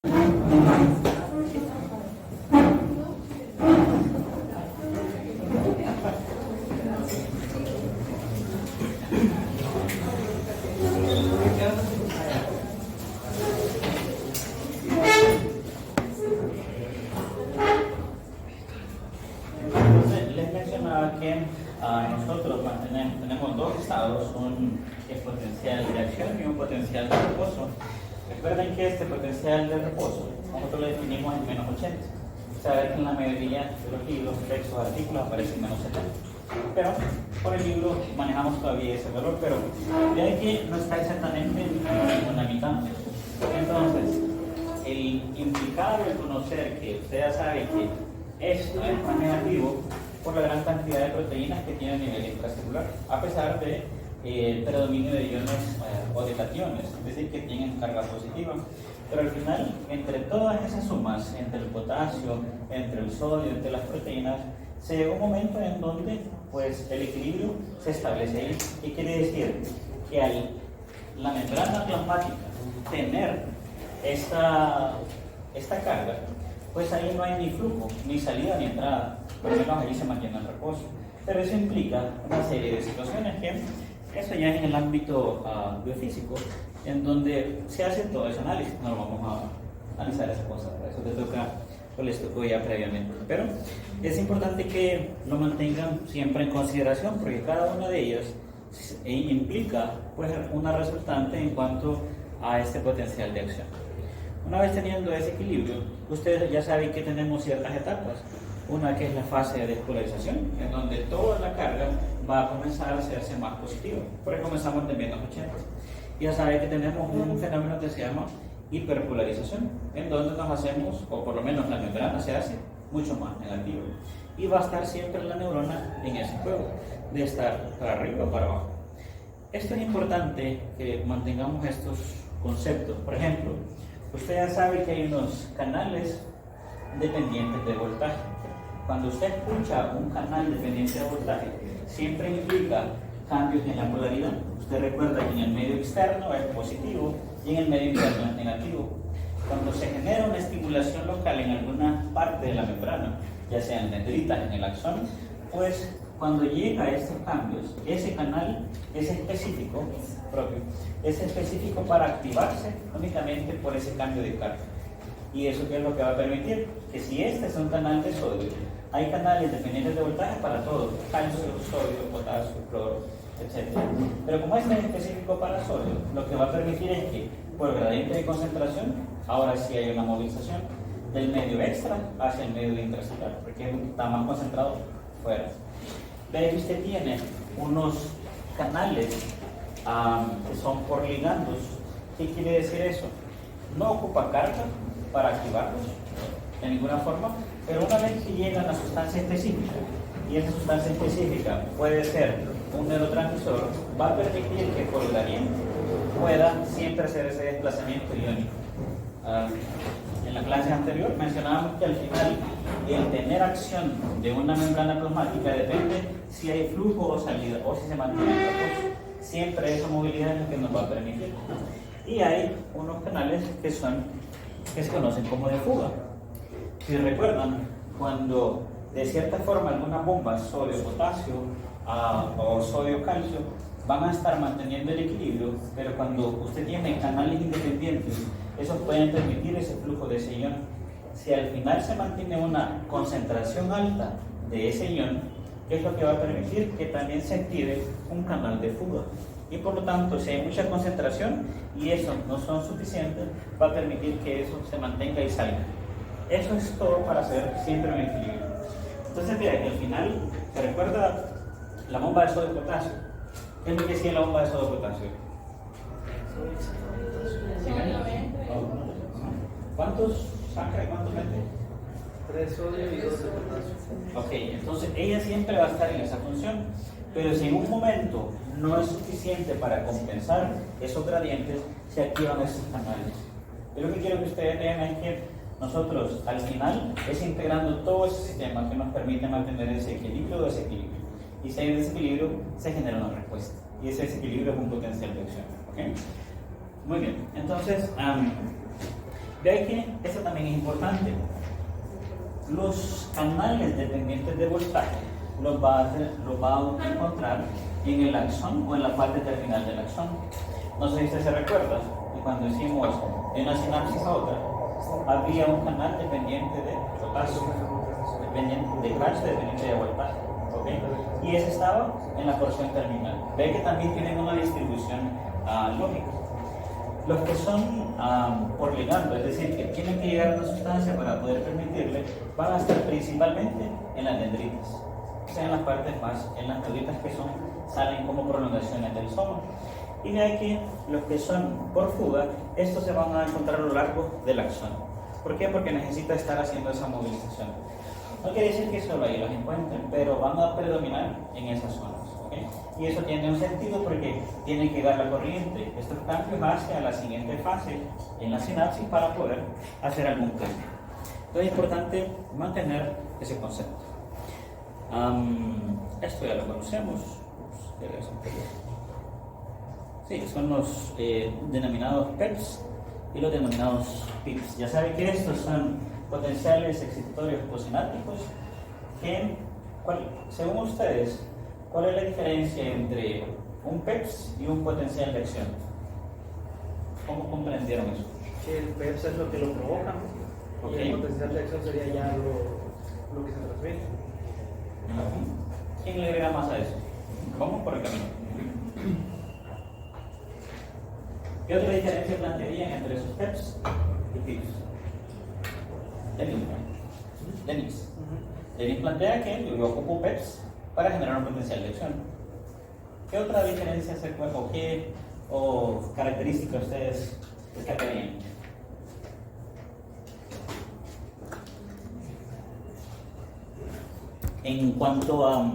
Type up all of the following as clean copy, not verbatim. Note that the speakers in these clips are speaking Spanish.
Les mencionaba que nosotros tenemos dos estados, un es potencial de acción y un potencial de reposo. Recuerden que este potencial de reposo nosotros lo definimos en menos 80. Saben que en la mayoría de los libros, textos, artículos aparecen menos 70. Pero por el libro manejamos todavía ese valor, pero vean que no está exactamente en la mitad. Entonces, el implicado de conocer que usted ya sabe que esto es más negativo por la gran cantidad de proteínas que tiene a nivel intracelular, a pesar de predominio de iones o de cationes, es decir, que tienen carga positiva. Pero al final, entre todas esas sumas, entre el potasio, entre el sodio, entre las proteínas, se llega un momento en donde pues, el equilibrio se establece ahí. ¿Qué quiere decir? Que al la membrana plasmática tener esta carga, pues ahí no hay ni flujo, ni salida, ni entrada, por lo menos ahí se mantiene el reposo. Pero eso implica una serie de situaciones que eso ya es en el ámbito biofísico, en donde se hace todo ese análisis. No lo vamos a analizar esa cosa, para eso te toca, o les tocó ya previamente. Pero es importante que lo mantengan siempre en consideración, porque cada una de ellas implica pues, una resultante en cuanto a este potencial de acción. Una vez teniendo ese equilibrio, ustedes ya saben que tenemos ciertas etapas. Una que es la fase de despolarización, en donde toda la carga va a comenzar a hacerse más positiva. Por eso comenzamos de menos 80. Ya saben que tenemos un fenómeno que se llama hiperpolarización, en donde nos hacemos, o por lo menos la membrana se hace mucho más negativa. Y va a estar siempre la neurona en ese juego, de estar para arriba o para abajo. Esto es importante que mantengamos estos conceptos. Por ejemplo, usted ya sabe que hay unos canales dependientes de voltaje. Cuando usted escucha un canal dependiente de voltaje, siempre implica cambios en la polaridad. Usted recuerda que en el medio externo es positivo y en el medio interno es negativo. Cuando se genera una estimulación local en alguna parte de la membrana, ya sea en dendritas, en el axón, pues cuando llega a estos cambios, ese canal es específico, es específico para activarse únicamente por ese cambio de carga. ¿Y eso qué es lo que va a permitir? Que si este es un canal de sodio, hay canales dependientes de voltaje para todo, calcio, sodio, potasio, cloro, etc. Pero como este es específico para sodio, lo que va a permitir es que por gradiente de concentración, ahora sí hay una movilización del medio extra hacia el medio intracelular, porque está más concentrado fuera. Ve que usted tiene unos canales que son por ligandos. ¿Qué quiere decir eso? No ocupa carga para activarlos de ninguna forma, pero una vez que llega a una sustancia específica, y esa sustancia específica puede ser un neurotransmisor, va a permitir que por gradiente pueda siempre hacer ese desplazamiento iónico. En la clase anterior mencionábamos que al final el tener acción de una membrana plasmática depende si hay flujo o salida, o si se mantiene el reposo. Siempre esa movilidad es lo que nos va a permitir. Y hay unos canales que se conocen como de fuga. Si recuerdan, cuando de cierta forma algunas bombas sodio-potasio o sodio-calcio van a estar manteniendo el equilibrio, pero cuando usted tiene canales independientes, esos pueden permitir ese flujo de ese ion. Si al final se mantiene una concentración alta de ese ion, es lo que va a permitir que también se active un canal de fuga. Y por lo tanto, si hay mucha concentración y eso no son suficientes, va a permitir que eso se mantenga y salga. Eso es todo para hacer siempre un equilibrio. Entonces, mira que al final, ¿se recuerda la bomba de sodio de potasio? ¿Qué es lo que decía la bomba de sodio de potasio? ¿Cuántos saca y cuántos mete? 3 sodio y 2 de potasio. Ok, entonces ella siempre va a estar en esa función, pero si en un momento no es suficiente para compensar esos gradientes, se activan esos canales. Yo lo que quiero que ustedes vean es que nosotros al final es integrando todo ese sistema que nos permite mantener ese equilibrio o desequilibrio. Y si hay un desequilibrio, se genera una respuesta. Y ese desequilibrio es un potencial de acción. ¿Okay? Muy bien, entonces Vean que esto también es importante. Los canales dependientes de voltaje los va a encontrar en el axón o en la parte terminal del axón. No sé si usted se recuerda que cuando hicimos de una sinapsis a otra, había un canal dependiente de potasio, dependiente de calcio, dependiente de voltaje. ¿Okay? Y ese estaba en la porción terminal. Ve que también tienen una distribución lógica. Los que son por ligando, es decir, que tienen que llegar a una sustancia para poder permitirle, van a estar principalmente en las dendritas, o sea, en las partes más, en las neuritas que salen como prolongaciones del soma. Y de aquí, los que son por fuga, estos se van a encontrar a lo largo del axón. ¿Por qué? Porque necesita estar haciendo esa movilización. No quiere decir que solo ahí los encuentren, pero van a predominar en esas zonas. ¿Okay? Y eso tiene un sentido porque tiene que dar la corriente, estos cambios hacia la siguiente fase en la sinapsis para poder hacer algún cambio. Entonces es importante mantener ese concepto. Esto ya lo conocemos. Sí, son los denominados PEPs y los denominados PIPs. Ya saben que estos son potenciales excitatorios postsinápticos que, según ustedes, ¿cuál es la diferencia entre un PEPS y un potencial de acción? ¿Cómo comprendieron eso? Que el PEPS es lo que lo provoca, ¿no? Okay. Y el potencial de acción sería ya lo que se transmite. ¿Quién le agrega más a eso? ¿Cómo? Por el camino. ¿Qué otra diferencia plantearían entre esos PEPs y PIPs? Denis plantea que yo ocupo PEPs para generar un potencial de acción. ¿Qué otra diferencia se puede o qué características ustedes destacarían? En cuanto a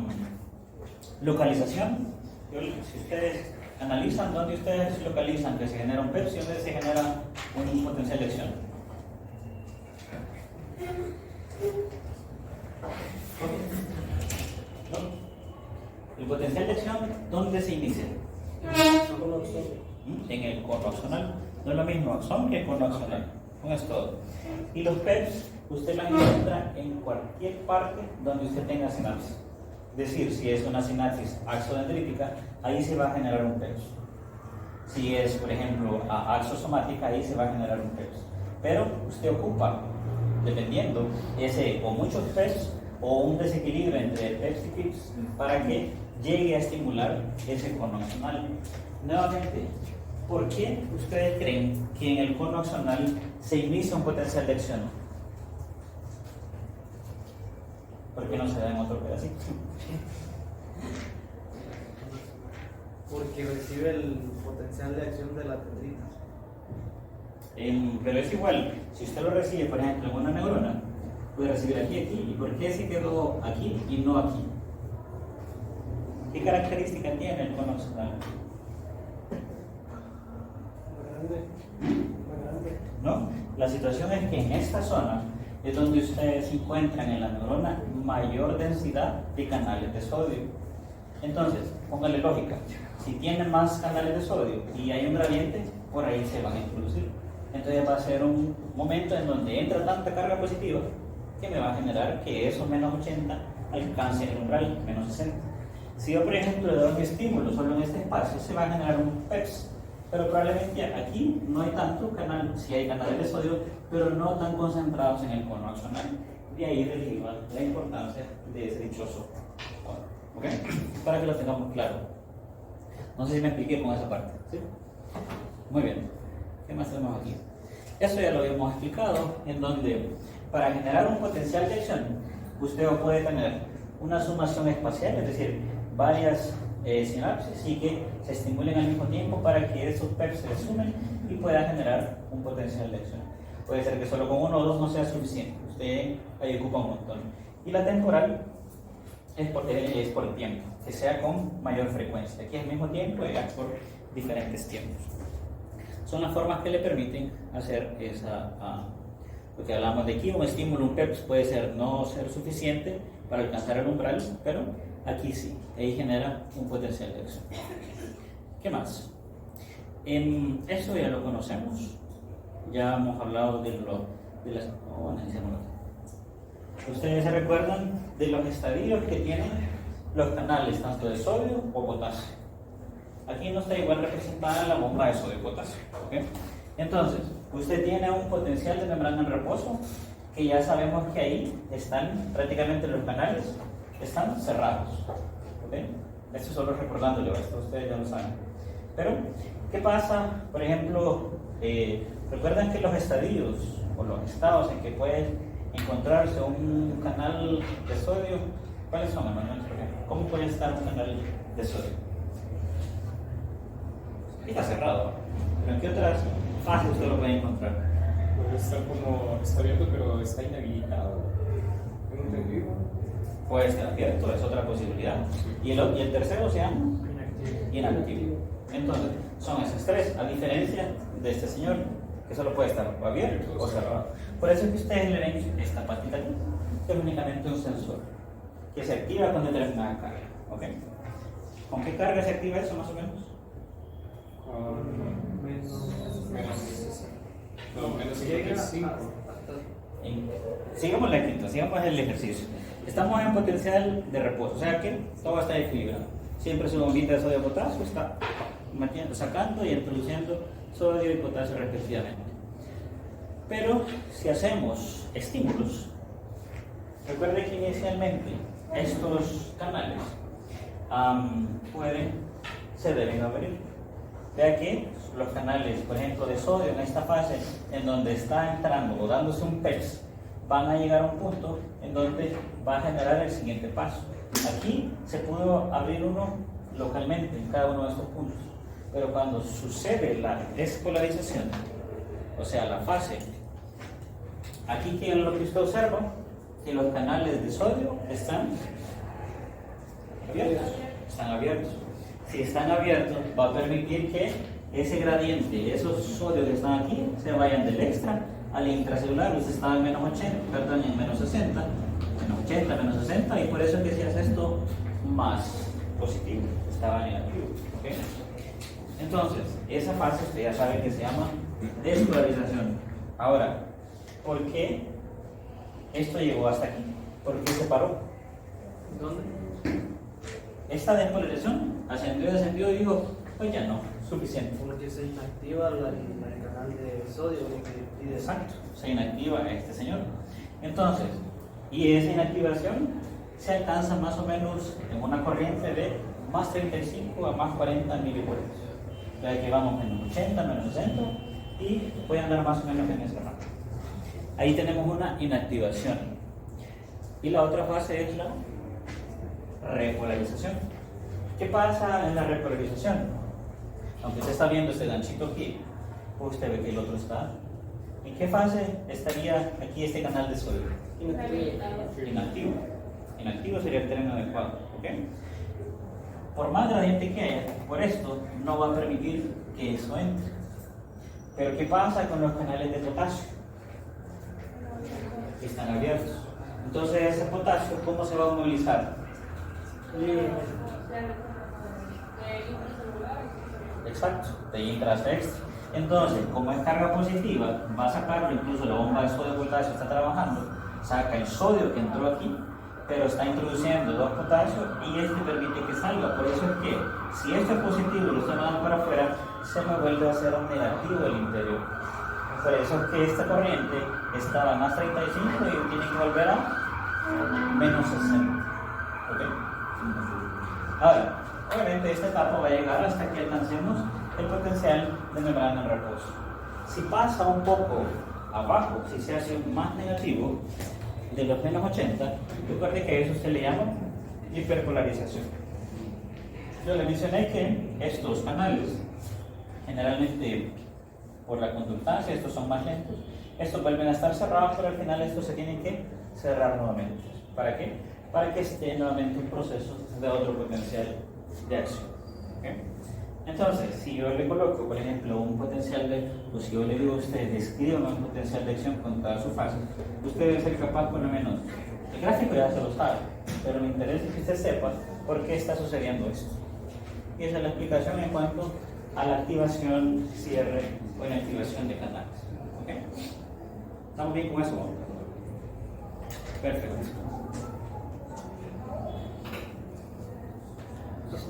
localización, si ustedes analizan dónde ustedes localizan que se genera un PEPS y dónde se genera un potencial de acción. ¿No? El potencial de acción, ¿dónde se inicia? En el cono axonal. No es lo mismo axón que cono axonal. Con esto todo. Y los PEPs, usted los encuentra en cualquier parte donde usted tenga sinapsis. Es decir, si es una sinapsis axodendrítica, ahí se va a generar un PEPS. Si es, por ejemplo, axosomática, ahí se va a generar un PEPS. Pero usted ocupa, dependiendo, ese o muchos PEPS o un desequilibrio entre PEPS y PIPs para que llegue a estimular ese cono axonal. Nuevamente, ¿por qué ustedes creen que en el cono axonal se inicia un potencial de acción? ¿Por qué no se da en otro pedacito? Porque recibe el potencial de acción de la dendrita. Pero es igual, si usted lo recibe, por ejemplo, en una neurona, puede recibir aquí. ¿Y por qué se quedó aquí y no aquí? ¿Qué característica tiene el cono axonal? ¿No? La situación es que en esta zona es donde ustedes encuentran en la neurona mayor densidad de canales de sodio. Entonces, póngale lógica. Si tiene más canales de sodio y hay un gradiente, por ahí se van a introducir. Entonces va a ser un momento en donde entra tanta carga positiva que me va a generar que eso menos 80 alcance el umbral, menos 60. Si yo, por ejemplo, le doy un estímulo solo en este espacio, se va a generar un PEPS. Pero probablemente aquí no hay tanto canal, sí hay canales de sodio, pero no tan concentrados en el cono axonal. De ahí deriva la importancia de ese dichoso cono. ¿Ok? Para que lo tengamos claro. No sé si me expliqué con esa parte. ¿Sí? Muy bien. ¿Qué más tenemos aquí? Eso ya lo habíamos explicado, en donde para generar un potencial de acción, usted puede tener una sumación espacial, es decir, varias sinapsis y que se estimulen al mismo tiempo para que esos PEPs se sumen y pueda generar un potencial de acción. Puede ser que solo con uno o dos no sea suficiente, usted ahí ocupa un montón. Y la temporal es por el tiempo, que sea con mayor frecuencia. Aquí al mismo tiempo y por diferentes tiempos. Son las formas que le permiten hacer lo que hablamos de aquí, un estímulo, un PEPS puede no ser suficiente para alcanzar el umbral, pero aquí sí, ahí genera un potencial de acción. ¿Qué más? Eso ya lo conocemos. ya hemos hablado de las... oh, necesitamos otro. Ustedes se recuerdan de los estadios que tienen los canales tanto de sodio o potasio. Aquí no está igual representada la bomba de sodio y potasio. ¿Okay? Entonces, usted tiene un potencial de membrana en reposo que ya sabemos que ahí están prácticamente los canales, están cerrados. ¿Okay? Esto solo recordándole, esto ustedes ya lo saben. Pero, ¿qué pasa? Por ejemplo, recuerdan que los estadios o los estados en que puede encontrarse un canal de sodio, ¿cuáles son, Emanuel? ¿Cómo puede estar un canal de sodio? Está cerrado, pero ¿en qué otras fases usted lo puede encontrar? Pues está abierto, pero está inhabilitado. ¿Tengo entendido? Puede estar abierto, es otra posibilidad. Y el tercero se llama inactivo. Entonces, son esos tres, a diferencia de este señor, que solo puede estar abierto o cerrado. Por eso es que ustedes le ven esta patita aquí, que es únicamente un sensor, que se activa con determinada carga. ¿Okay? ¿Con qué carga se activa eso más o menos? Menos 55. Sigamos la quinta, sigamos el ejercicio. Estamos en potencial de reposo, o sea que todo está equilibrado. Siempre su bombita de sodio y potasio está sacando y introduciendo sodio y potasio respectivamente. Pero si hacemos estímulos, recuerde que inicialmente estos canales se deben abrir. Vea que los canales, por ejemplo, de sodio en esta fase, en donde está entrando o dándose un PEX, van a llegar a un punto en donde va a generar el siguiente paso. Aquí se pudo abrir uno localmente en cada uno de estos puntos, pero cuando sucede la despolarización, o sea, la fase, aquí que es lo que usted observa, que los canales de sodio están abiertos. Si están abiertos, va a permitir que ese gradiente, esos sodios que están aquí, se vayan del extra al intracelular. Usted está en menos 80, perdón, en menos 60, menos 80, menos 60, y por eso es que se hace esto más positivo, estaba negativo. ¿Okay? Entonces, esa fase usted ya sabe que se llama despolarización. Ahora, ¿por qué esto llegó hasta aquí? ¿Por qué se paró? ¿Dónde? Esta despolarización ascendió y descendió y dijo, pues ya no, suficiente. Porque se inactiva el canal de sodio y de Exacto, se inactiva este señor. Entonces, y esa inactivación se alcanza más o menos en una corriente de más 35 a más 40 milivoltios. O sea que vamos menos 80, menos 60 y puede andar más o menos en ese rango. Ahí tenemos una inactivación. Y la otra fase es la repolarización. ¿Qué pasa en la repolarización? Aunque usted está viendo este ganchito aquí, usted ve que el otro está. ¿En qué fase estaría aquí este canal de sodio? Inactivo. Inactivo sería el término adecuado. ¿Okay? Por más gradiente que haya, por esto no va a permitir que eso entre. Pero ¿qué pasa con los canales de potasio? Que están abiertos. Entonces ese potasio, ¿cómo se va a movilizar? Exacto, de intra hacia extra. Entonces, como es carga positiva, va a sacarlo, incluso la bomba de sodio potasio está trabajando, saca el sodio que entró aquí, pero está introduciendo dos potasios y este permite que salga. Por eso es que si esto es positivo y lo estoy mandando para afuera, se me vuelve a hacer negativo el interior. Por eso es que esta corriente estaba más 35 y tiene que volver a menos 60. ¿Okay? Ahora, obviamente esta etapa va a llegar hasta que alcancemos el potencial de membrana en reposo. Si pasa un poco abajo, si se hace más negativo, de los menos 80, recuerde que eso se le llama hiperpolarización. Yo le mencioné que estos canales, generalmente por la conductancia, estos son más lentos, estos vuelven a estar cerrados, pero al final estos se tienen que cerrar nuevamente. ¿Para qué? Para que esté nuevamente un proceso de otro potencial de acción. ¿Okay? Entonces, si yo le coloco, por ejemplo, un potencial o si yo le digo a usted, describan un potencial de acción con toda su fase, usted debe ser capaz, por lo menos, el gráfico ya se lo sabe, pero me interesa que usted sepa por qué está sucediendo esto. Y esa es la explicación en cuanto a la activación, cierre o inactivación de canales. ¿Estamos bien con eso? Perfecto.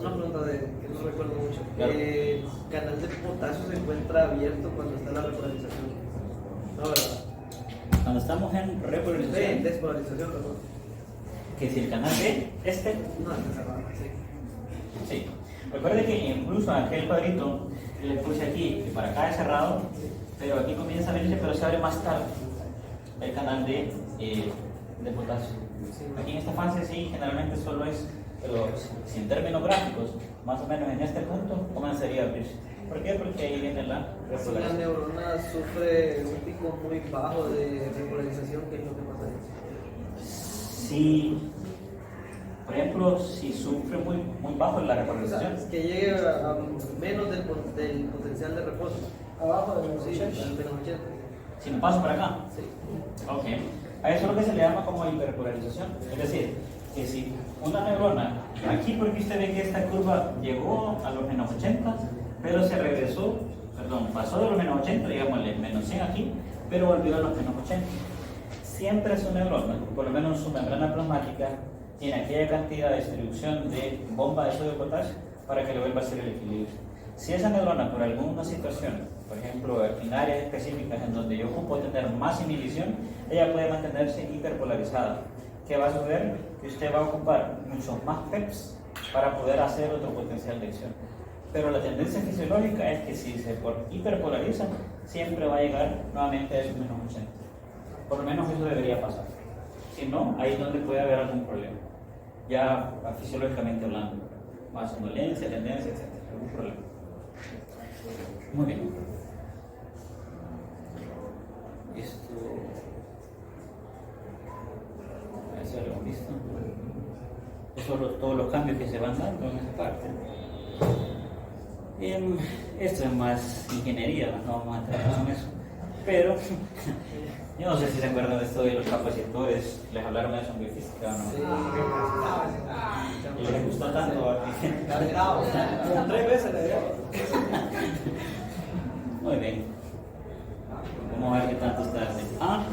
Una pregunta que no recuerdo mucho. Claro. ¿El canal de potasio se encuentra abierto cuando está la repolarización? No, ¿verdad? Cuando estamos en repolarización, Despolarización, perdón. que si el canal B, No, está cerrado, sí. sí. Recuerde que incluso aquel cuadrito le puse aquí, que para acá es cerrado, pero aquí comienza a abrirse, pero se abre más tarde el canal de potasio. Sí. Aquí en esta fase sí, generalmente solo es, pero si en términos gráficos, más o menos en este punto, comenzaría a abrirse. ¿Por qué? Porque ahí viene la Si la repolarización. neurona sufre un pico muy bajo de repolarización, ¿qué es lo que pasa ahí? Si, por ejemplo, si sufre muy bajo la O sea, repolarización, que llegue a menos del potencial de reposo. Abajo de los Sí, 80. al menos 80. si me paso para acá, Sí. ok, a eso es lo que se le llama como hiperpolarización. Es decir, que si una neurona, aquí porque usted ve que esta curva llegó a los menos 80, pero se regresó, perdón, pasó de los menos 80, digámosle menos 100 aquí, pero volvió a los menos 80. Siempre su neurona, por lo menos su membrana plasmática, tiene aquella cantidad de distribución de bomba de sodio de potasio para que le vuelva a hacer el equilibrio. Si esa neurona por alguna situación, por ejemplo en áreas específicas en donde yo ocupo tener más inhibición, ella puede mantenerse hiperpolarizada. ¿Qué va a suceder? Que usted va a ocupar muchos más PEPs para poder hacer otro potencial de acción. Pero la tendencia fisiológica es que si se hiperpolariza, siempre va a llegar nuevamente a esos menos 80. Por lo menos eso debería pasar. Si no, ahí es donde puede haber algún problema. Ya fisiológicamente hablando. Más somnolencia, tendencia, etc. Algún problema. Muy bien. Esto. Eso lo hemos visto. Esos son todos los cambios que se van dando en esa parte. Esto es más ingeniería, no vamos a entrar en eso. Pero yo no sé si se acuerdan de esto de los capacitores, les hablaron de eso en biofísica o no. Sí. Y les gustó tanto. Cargado. Como 3 veces le dio. Muy bien. Vamos a ver qué tanto está haciendo.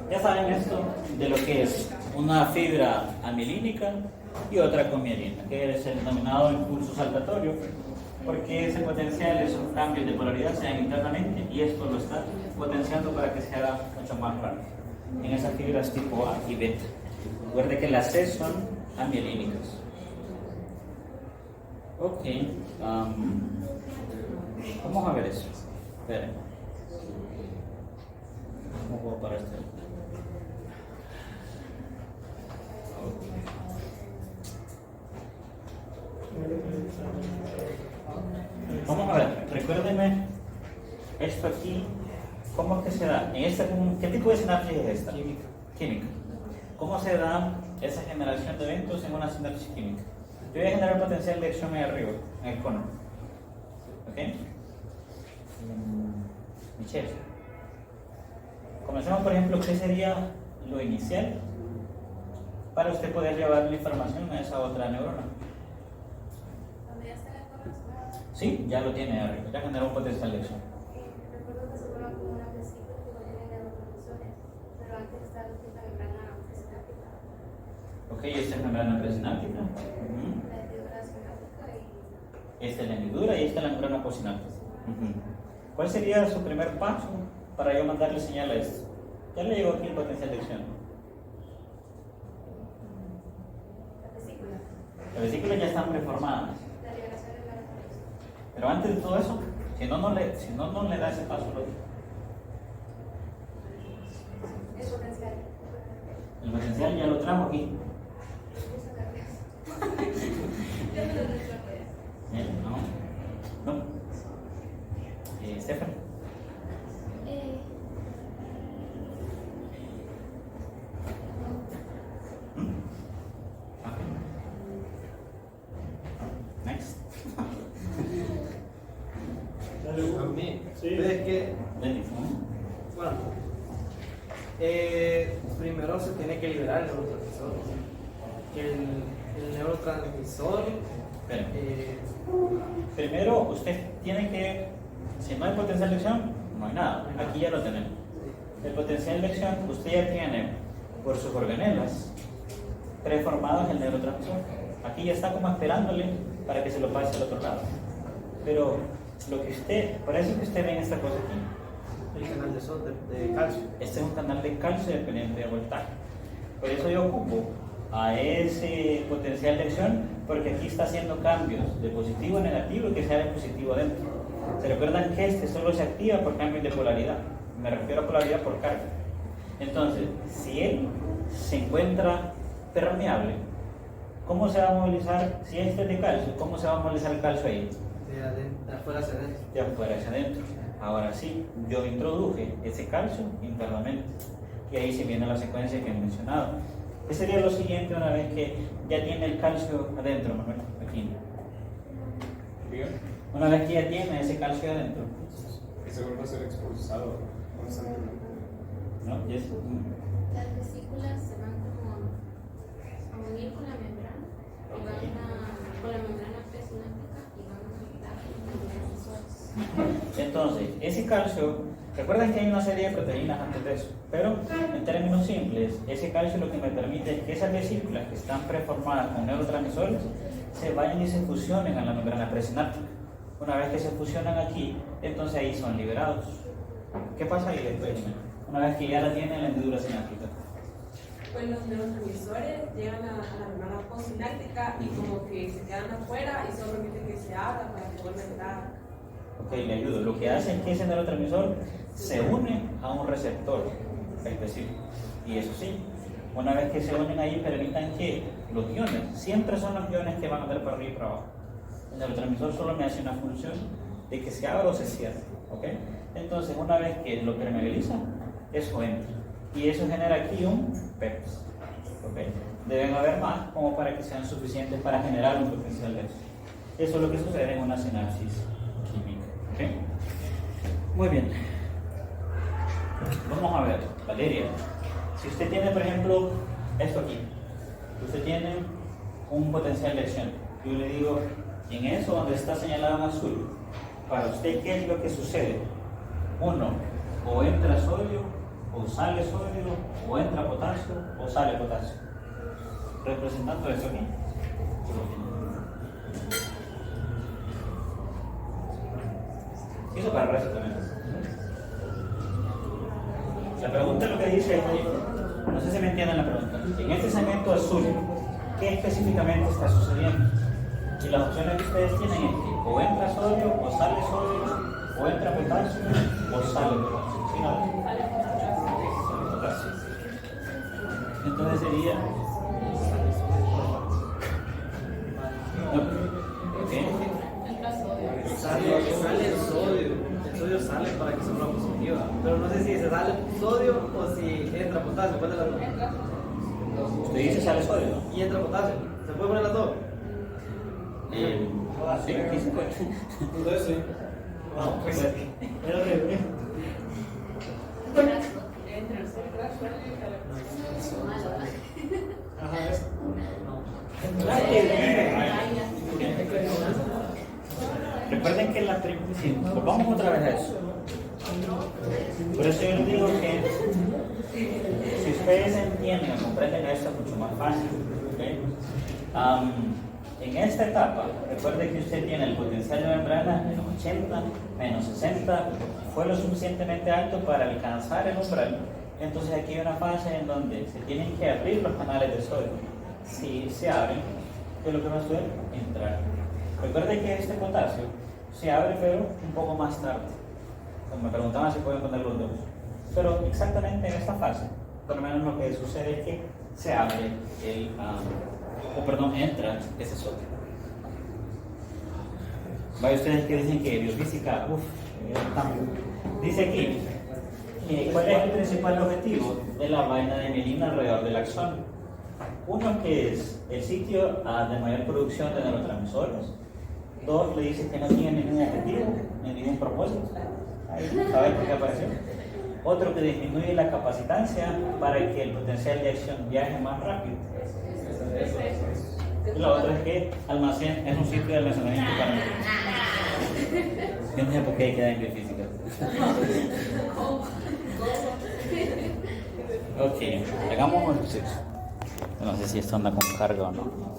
Ya saben esto de lo que es una fibra amilínica y otra con mielina, que es el denominado impulso saltatorio, porque ese potencial, esos cambios de polaridad se dan internamente y esto lo está potenciando para que se haga mucho más rápido en esas fibras tipo A y beta. Recuerde que las C son amielínicas. Ok, vamos a ver eso. Esperen. ¿Cómo puedo parar esto? Vamos a ver, recuérdenme esto aquí, ¿cómo es que se da? ¿Qué tipo de sinapsis es esta? Química. ¿Cómo se da esa generación de eventos en una sinapsis química? Yo voy a generar potencial de acción ahí arriba, en el cono. ¿Ok? Michelle. Comencemos, por ejemplo, ¿qué sería lo inicial para usted poder llevar la información a esa otra neurona? Cuando ya está la corazón, Sí, ya lo tiene arriba, ya generó un potencial de acción. recuerdo que se forma como una vesícula que contiene neurotransmisores, pero antes estaba esta membrana presináptica, Ok, esta es membrana presináptica. la hendidura sináptica y Esta es la hendidura y esta es la membrana postsináptica. ¿Cuál sería su primer paso para yo mandarle señal a esto? Ya le llegó aquí el potencial de acción. la vesícula, Las vesículas ya están preformadas. la liberación de la reproducción. Pero antes de todo eso, si no le da ese paso, Es potencial. el potencial ya lo trajo aquí. Uso cargas. Yo me lo recuerdo. Bien, no. Stephanie. Next. A mí. Sí. ¿Ves que? Denis, Bueno. Primero se tiene que liberar el neurotransmisor. El neurotransmisor. Espera. eh, Primero, usted tiene que, si no hay potencial de acción, no hay nada. Aquí ya lo tenemos. El potencial de acción, usted ya tiene por sus organelas preformados el neurotransmisor. Aquí ya está como esperándole para que se lo pase al otro lado. Pero lo que usted, por eso que usted ve en esta cosa aquí, El canal de calcio. este es un canal de calcio dependiente de voltaje. Por eso yo ocupo a ese potencial de acción, porque aquí está haciendo cambios de positivo a negativo y que sea de positivo adentro. ¿Se recuerdan que este solo se activa por cambios de polaridad? Me refiero a polaridad por carga. Entonces, si él se encuentra permeable, ¿cómo se va a movilizar? Si este es de calcio, ¿cómo se va a movilizar el calcio ahí? De afuera hacia adentro. De afuera hacia adentro. Ahora sí, yo introduje ese calcio internamente. Y ahí se viene la secuencia que he mencionado. ¿Qué sería lo siguiente una vez que ya tiene el calcio adentro, Manuel? Aquí. Dígame. Una vez que ya tiene ese calcio adentro, Que se vuelva a ser expulsado constantemente. ¿no? Yes. Las vesículas se van como a unir con la membrana, y con la membrana presináptica y van a conectar con los sensores. Entonces, ese calcio, recuerden que hay una serie de proteínas antes de eso, pero en términos simples, ese calcio lo que me permite es que esas vesículas que están preformadas con neurotransmisores se vayan y se fusionen a la membrana presináptica. Una vez que se fusionan aquí, entonces ahí son liberados. ¿Qué pasa ahí después? Una vez que ya la tienen en la hendidura sináptica. Pues los neurotransmisores llegan a la membrana postsináptica y como que se quedan afuera y solo permiten que se abra para que vuelva a entrar. Ok, le ayudo. Lo que hace es que ese neurotransmisor se une a un receptor específico. Y eso sí, una vez que se unen ahí, permitan que los iones, siempre son los iones que van a andar para arriba y para abajo. El neurotransmisor solo me hace una función de que se abra o se cierre. ¿Ok? Entonces, una vez que lo permeabiliza, eso entra. Y eso genera aquí un PEPS. ¿Ok? Deben haber más como para que sean suficientes para generar un potencial de eso. Eso es lo que sucede en una sinapsis química. ¿Ok? Muy bien. Vamos a ver, Valeria. Si usted tiene, por ejemplo, esto aquí, usted tiene un potencial de acción. Yo le digo, en eso donde está señalado en azul, para usted, ¿qué es lo que sucede? Uno, o entra sodio, o sale sodio, o entra potasio, o sale potasio. Representando eso aquí. Eso para el resto también. La pregunta es lo que dice aquí. No sé si me entienden la pregunta. En este segmento azul, ¿qué específicamente está sucediendo? Y las opciones que ustedes tienen es que o entra sodio, o sale sodio, o entra potasio, o sale potasio. ¿Sí, no? Potasio. Entonces sería... ¿Ok? Sale el sodio. El sodio sale para que sea una positiva. Pero no sé si se sale sodio o si entra potasio. ¿Cuál de las dos? Usted dice sale sodio, ¿no? Y entra potasio. ¿Se puede poner las dos? Sí, aquí se puede. Entonces sí. No, pues Pero que ajá, eso. recuerden que la sí, volvamos otra vez a eso. Por eso yo les digo que si ustedes entienden o comprenden esto es mucho más fácil. ¿Okay? En esta etapa, recuerde que usted tiene el potencial de membrana menos 80, menos 60, fue lo suficientemente alto para alcanzar el umbral. Entonces aquí hay una fase en donde se tienen que abrir los canales de sodio. Si se abren, ¿qué es lo que va a suceder? Entrar. Recuerde que este potasio se abre pero un poco más tarde. Como me preguntaban si pueden poner los dos. Pero exactamente en esta fase, por lo menos lo que sucede es que se abre el... entra ese sodio. Vaya ustedes que dicen que biofísica, dice aquí, ¿cuál es el principal objetivo de la vaina de mielina alrededor del axón? Uno, que es el sitio de mayor producción de neurotransmisores. Dos, le dice que no tiene ningún objetivo, ni ningún propósito. Ahí, ¿sabes por qué apareció? Otro, que disminuye la capacitancia para que el potencial de acción viaje más rápido. Y la otra es que es un sitio de almacenamiento para mí. Yo no sé por qué queda en biofísica. Ok, hagamos un ejercicio. No sé si esto anda con carga o no.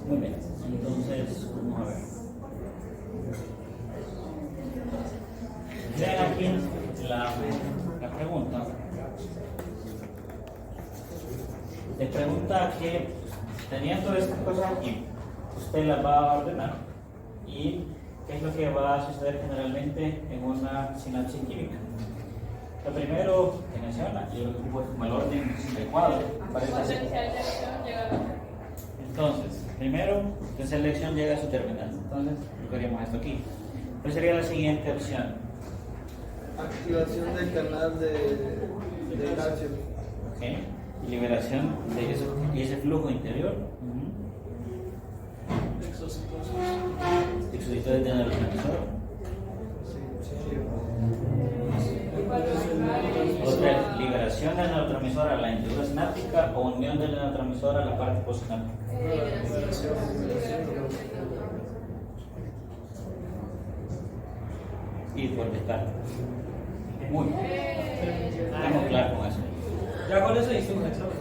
Muy bien, entonces vamos a ver. Vean aquí la pregunta. Te pregunta que teniendo estas cosas aquí, usted las va a ordenar y qué es lo que va a suceder generalmente en una sinapsis química. Lo primero que menciona, yo lo que ocupo es como el orden adecuado para esta Potencial de acción llega a la Entonces, primero, potencial de acción llega a su terminal. Entonces, colocaríamos esto aquí. ¿Cuál sería la siguiente opción? Activación del canal de calcio. ¿Ok? Y liberación de ese flujo interior. Expositores de neurotransmisor. Otra, liberación del neurotransmisor a la hendidura sináptica o unión del neurotransmisor a la parte postsináptica. Y por descarga. Muy bien. Estamos claros con eso. Ya con eso hicimos el examen.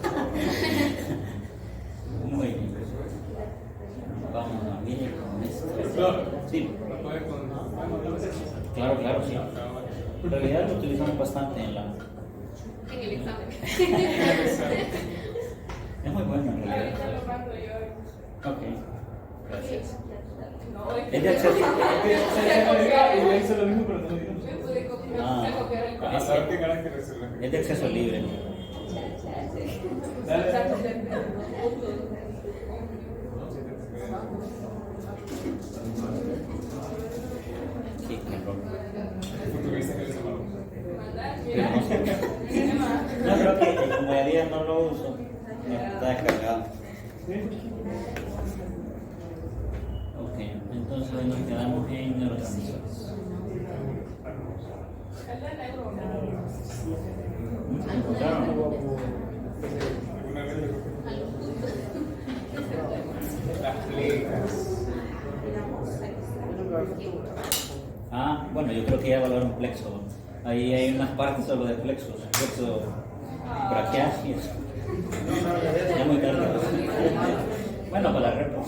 Muy bien. Vamos a ver con esto. Claro. Sí. Lo puede con. Claro, claro, sí. En realidad lo utilizamos bastante en En el examen. Es muy bueno en realidad. Ahorita lo mando yo. Ok. Gracias. No, hoy Es de acceso. Y le hizo lo mismo, pero no lo dijo. me pude copiar, Ah. me copiar el A saber qué ganas que resuelve. Es de acceso libre. Sí, qué rock. Tuviste que le llamaba. Pero no sé. No, creo que como de día no lo uso. No está descargado. Ok, entonces nos quedamos en neurotransmisores. ¿Encontraron? ¿Alguna vez le las plegas? Ah, bueno, yo creo que ya valoraron plexo. Ahí hay unas partes solo de plexos. Plexo braquial y eso. Ya muy tarde. Bueno, para la repo.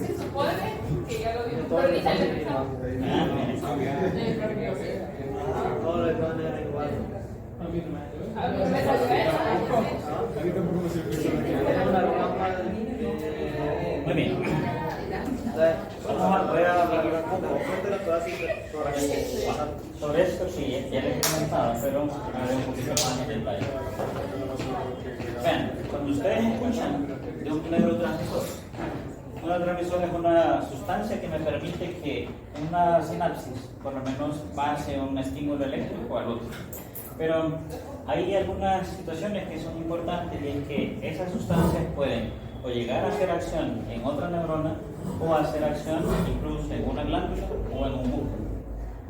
Se supone que ya lo vimos, pero ahorita le empezamos. Ah, bien. Todos los exámenes eran igual. A mí me salió eso. A mí tampoco me sirvió. Era una cama Muy bien. Voy a hablar un poco sobre esto, sí, ya les he comentado, pero haré un poquito más en detalle. Vean, cuando ustedes escuchan de un neurotransmisor, un neurotransmisor es una sustancia que me permite que una sinapsis, por lo menos, pase un estímulo eléctrico al otro. Pero hay algunas situaciones que son importantes y es que esas sustancias pueden o llegar a hacer acción en otra neurona o hacer acción incluso en una glándula o en un músculo.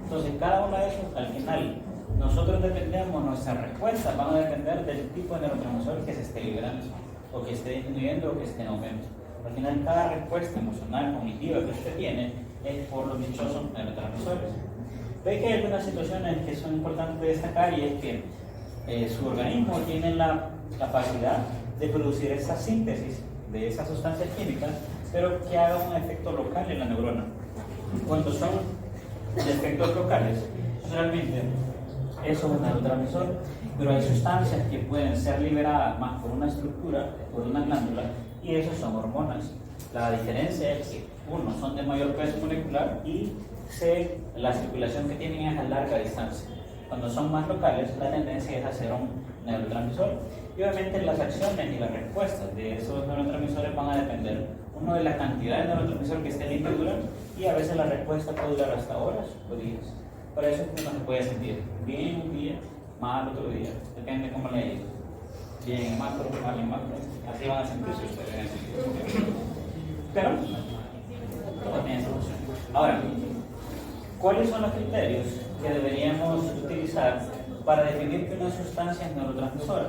Entonces, cada uno de esos, al final, nosotros dependemos, nuestras respuestas van a depender del tipo de neurotransmisor que se esté liberando, o que esté disminuyendo, o que esté en aumento. Al final, cada respuesta emocional, cognitiva que usted tiene es por los dichosos neurotransmisores. Ve que hay algunas situaciones que son importantes de destacar y es que su organismo tiene la capacidad de producir esa síntesis de esas sustancias químicas, pero que haga un efecto local en la neurona. Cuando son de efectos locales, generalmente eso es un neurotransmisor, pero hay sustancias que pueden ser liberadas más por una estructura, por una glándula, y esos son hormonas. La diferencia es que, uno, son de mayor peso molecular y la circulación que tienen es a larga distancia. Cuando son más locales, la tendencia es a ser un neurotransmisor. Y obviamente las acciones y las respuestas de esos neurotransmisores van a depender, uno, de la cantidad de neurotransmisor que esté en la individuo, y a veces la respuesta puede durar hasta horas o días. Por eso es que uno se puede sentir bien un día, mal otro día, depende cómo le haya ido. Bien en macro, mal en macro, así van a sentirse ustedes. Pero todo tiene solución. Ahora, ¿cuáles son los criterios que deberíamos utilizar para definir que una sustancia es neurotransmisora?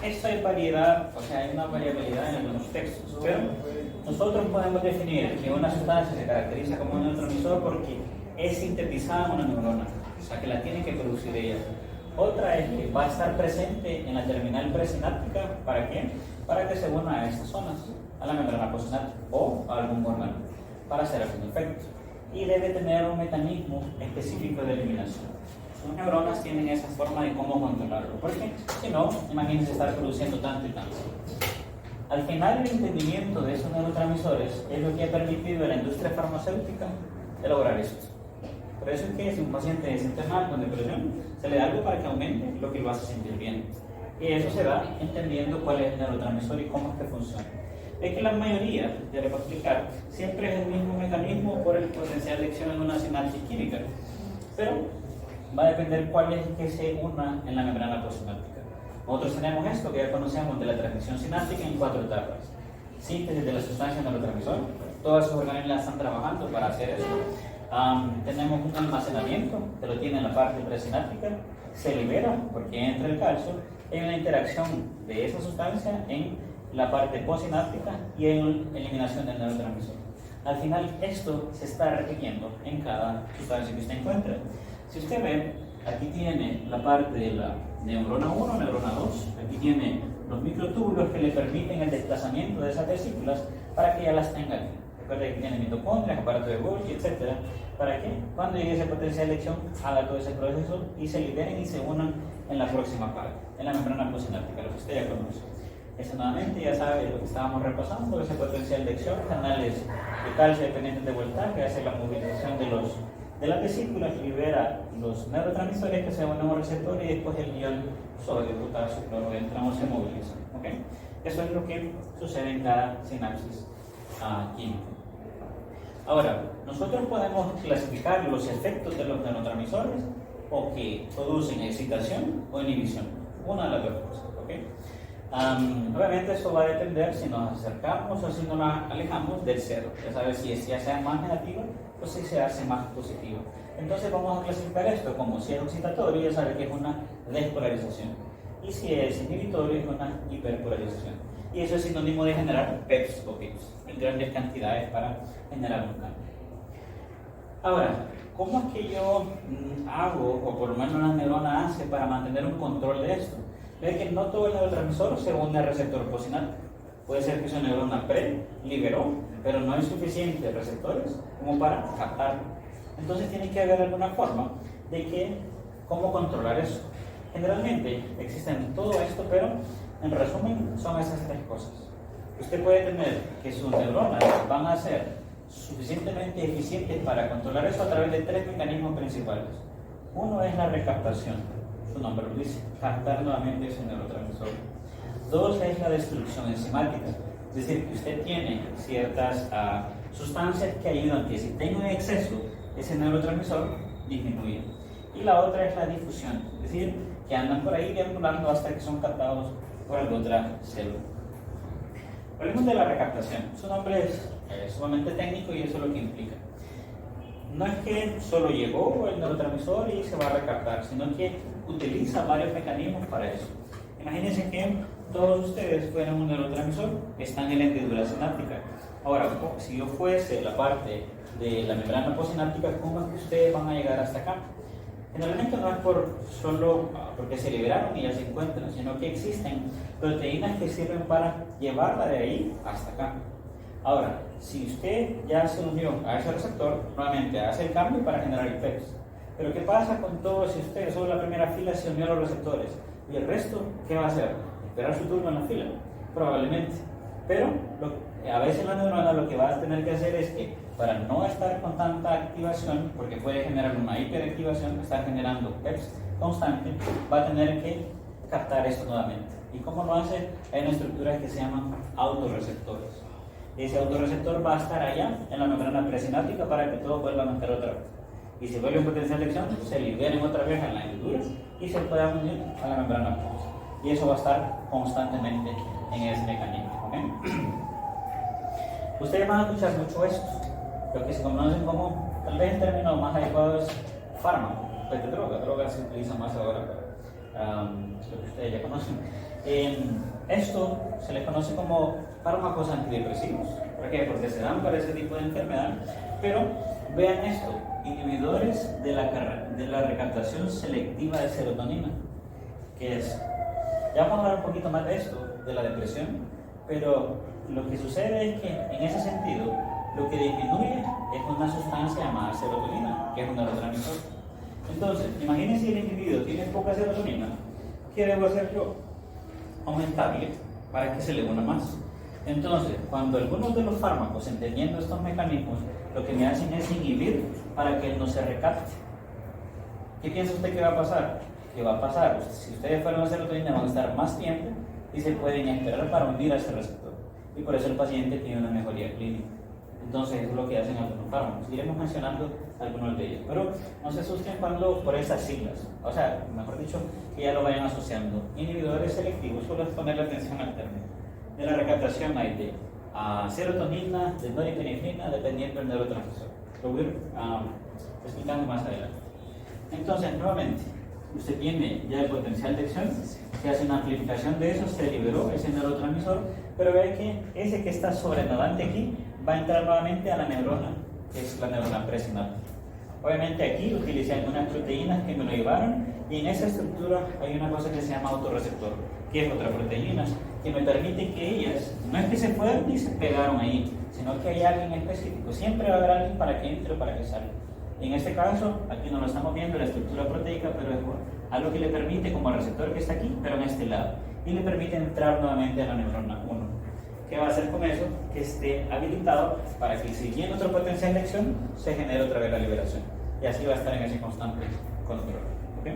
Esto hay variedad, o sea, hay una variabilidad en algunos textos, pero nosotros podemos definir que una sustancia se caracteriza como un neurotransmisor porque es sintetizada en una neurona, o sea, que la tiene que producir ella. Otra es que va a estar presente en la terminal presináptica. ¿Para qué? Para que se una a estas zonas, a la membrana postsináptica o a algún órgano, para hacer algún efecto. Y debe tener un mecanismo específico de eliminación. Sus neuronas tienen esa forma de cómo controlarlo, porque si no, imagínense estar produciendo tanto y tanto. Al final, el entendimiento de esos neurotransmisores es lo que ha permitido a la industria farmacéutica elaborar esto. Por eso es que si un paciente se siente mal con depresión, se le da algo para que aumente lo que lo hace sentir bien. Y eso se da entendiendo cuál es el neurotransmisor y cómo es que funciona. Es que la mayoría, ya le voy a explicar, siempre es el mismo mecanismo por el potencial de acción en una sinapsis química. Pero va a depender cuál es el que se una en la membrana postsináptica. Nosotros tenemos esto que ya conocemos de la transmisión sináptica en 4 etapas. Síntesis de la sustancia neurotransmisor, todos sus organismos están trabajando para hacer eso. Tenemos un almacenamiento que lo tiene en la parte presináptica, se libera porque entra el calcio, hay una interacción de esa sustancia en la parte postsináptica y en eliminación del neurotransmisor. Al final, esto se está repitiendo en cada sustancia que usted encuentra. Si usted ve, aquí tiene la parte de la neurona 1, neurona 2, aquí tiene los microtúbulos que le permiten el desplazamiento de esas vesículas para que ya las tenga aquí. Recuerda que tiene mitocondrias, aparato de Golgi, etc. ¿Para que cuando llegue ese potencial de acción haga todo ese proceso y se liberen y se unan en la próxima parte, en la membrana postsináptica, lo que usted ya conoce? Eso nuevamente ya sabe lo que estábamos repasando, ese potencial de acción, canales de calcio dependientes de voltaje, que hace la movilización de las vesículas, libera los neurotransmisores que se unen a un receptor y después el ion sodio, potasio, cloro entramos y se movilizan. ¿Okay? Eso es lo que sucede en cada sinapsis química. Ahora, nosotros podemos clasificar los efectos de los neurotransmisores o que producen excitación o inhibición, una de las dos cosas. ¿Okay? Obviamente eso va a depender si nos acercamos o si nos alejamos del cero. Ya sabes, si ya sea más negativa o si se hace más positiva. Entonces vamos a clasificar esto como si es excitatorio, ya sabes que es una despolarización. Y si es inhibitorio, es una hiperpolarización. Y eso es sinónimo de generar PEPs o PIPs en grandes cantidades para generar un cambio. Ahora, ¿cómo es que yo hago, o por lo menos una neurona hace, para mantener un control de esto? Ve que no todo el neurotransmisor se une al receptor postsináptico. Puede ser que su neurona liberó, pero no hay suficientes receptores como para captarlo. Entonces tiene que haber alguna forma de que, cómo controlar eso. Generalmente existen todo esto, pero en resumen son esas 3 cosas. Usted puede tener que sus neuronas van a ser suficientemente eficientes para controlar eso a través de 3 mecanismos principales. Uno es la recaptación, su nombre lo dice, captar nuevamente ese neurotransmisor. 2 es la destrucción enzimática, es decir, que usted tiene ciertas sustancias que ayudan a que si tenga un exceso, ese neurotransmisor disminuya. Y la otra es la difusión, es decir, que andan por ahí deambulando hasta que son captados por alguna otra célula. Hablemos de la recaptación. Su nombre es sumamente técnico y eso es lo que implica. No es que solo llegó el neurotransmisor y se va a recaptar, sino que utiliza varios mecanismos para eso. Imagínense que todos ustedes fueran un neurotransmisor que está en la hendidura sináptica. Ahora, si yo fuese la parte de la membrana postsináptica, ¿cómo es que ustedes van a llegar hasta acá? Generalmente no es solo porque se liberaron y ya se encuentran, sino que existen proteínas que sirven para llevarla de ahí hasta acá. Ahora, si usted ya se unió a ese receptor, nuevamente hace el cambio para generar el PEPS. Pero ¿qué pasa con todo si usted solo la primera fila se unió a los receptores? ¿Y el resto qué va a hacer? ¿Esperar su turno en la fila? Probablemente. Pero a veces la neurona lo que va a tener que hacer es que para no estar con tanta activación, porque puede generar una hiperactivación, estar generando PEPS constante, va a tener que captar esto nuevamente. ¿Y cómo lo hace? Hay unas estructuras que se llaman autorreceptores. Ese autorreceptor va a estar allá en la membrana presináptica para que todos vuelvan a estar otra vez. Y si vuelve un potencial de acción, se liberen otra vez en la hendidura y se puedan unir a la membrana post. Y eso va a estar constantemente en ese mecanismo. ¿Okay? Ustedes van a escuchar mucho esto, lo que se conocen como, tal vez en términos más adecuados, fármaco, pues de droga. Droga se utiliza más ahora para lo que ustedes ya conocen. Esto se les conoce como fármacos antidepresivos. ¿Por qué? Porque se dan para ese tipo de enfermedad. Pero vean esto, inhibidores de la recaptación selectiva de serotonina, que es, ya vamos a hablar un poquito más de esto, de la depresión, pero lo que sucede es que en ese sentido lo que disminuye es una sustancia llamada serotonina, que es un neurotransmisor. Entonces, imagínense si el individuo tiene poca serotonina, ¿qué debo hacer yo? Aumentarle para que se le una más. Entonces, cuando algunos de los fármacos, entendiendo estos mecanismos, lo que me hacen es inhibir para que no se recapte. ¿Qué piensa usted que va a pasar? ¿Qué va a pasar? Si ustedes fueron a serotonina van a estar más tiempo y se pueden esperar para hundir a ese receptor. Y por eso el paciente tiene una mejoría clínica. Entonces, eso es lo que hacen algunos fármacos. Iremos mencionando algunos de ellos. Pero no se asusten cuando por esas siglas, o sea, mejor dicho, que ya lo vayan asociando. Inhibidores selectivos, solo es ponerle atención al término. De la recaptación hay de serotonina, de norepinefrina, dependiendo del neurotransmisor. Lo voy a ir explicando más adelante. Entonces, nuevamente, usted tiene ya el potencial de acción, se hace una amplificación de eso, se liberó ese neurotransmisor, pero vean que ese que está sobrenadante aquí va a entrar nuevamente a la neurona, que es la neurona presináptica. Obviamente aquí utilicé algunas proteínas que me lo llevaron y en esa estructura hay una cosa que se llama autorreceptor, que es otra proteína que me permite que ellas, no es que se fueron y se pegaron ahí, sino que hay alguien específico. Siempre va a haber alguien para que entre o para que salga. En este caso, aquí no lo estamos viendo la estructura proteica, pero es algo que le permite, como el receptor que está aquí, pero en este lado, y le permite entrar nuevamente a la neurona 1. ¿Qué va a hacer con eso? Que esté habilitado para que, siguiendo otro potencial de acción, se genere otra vez la liberación. Y así va a estar en ese constante control. ¿Okay?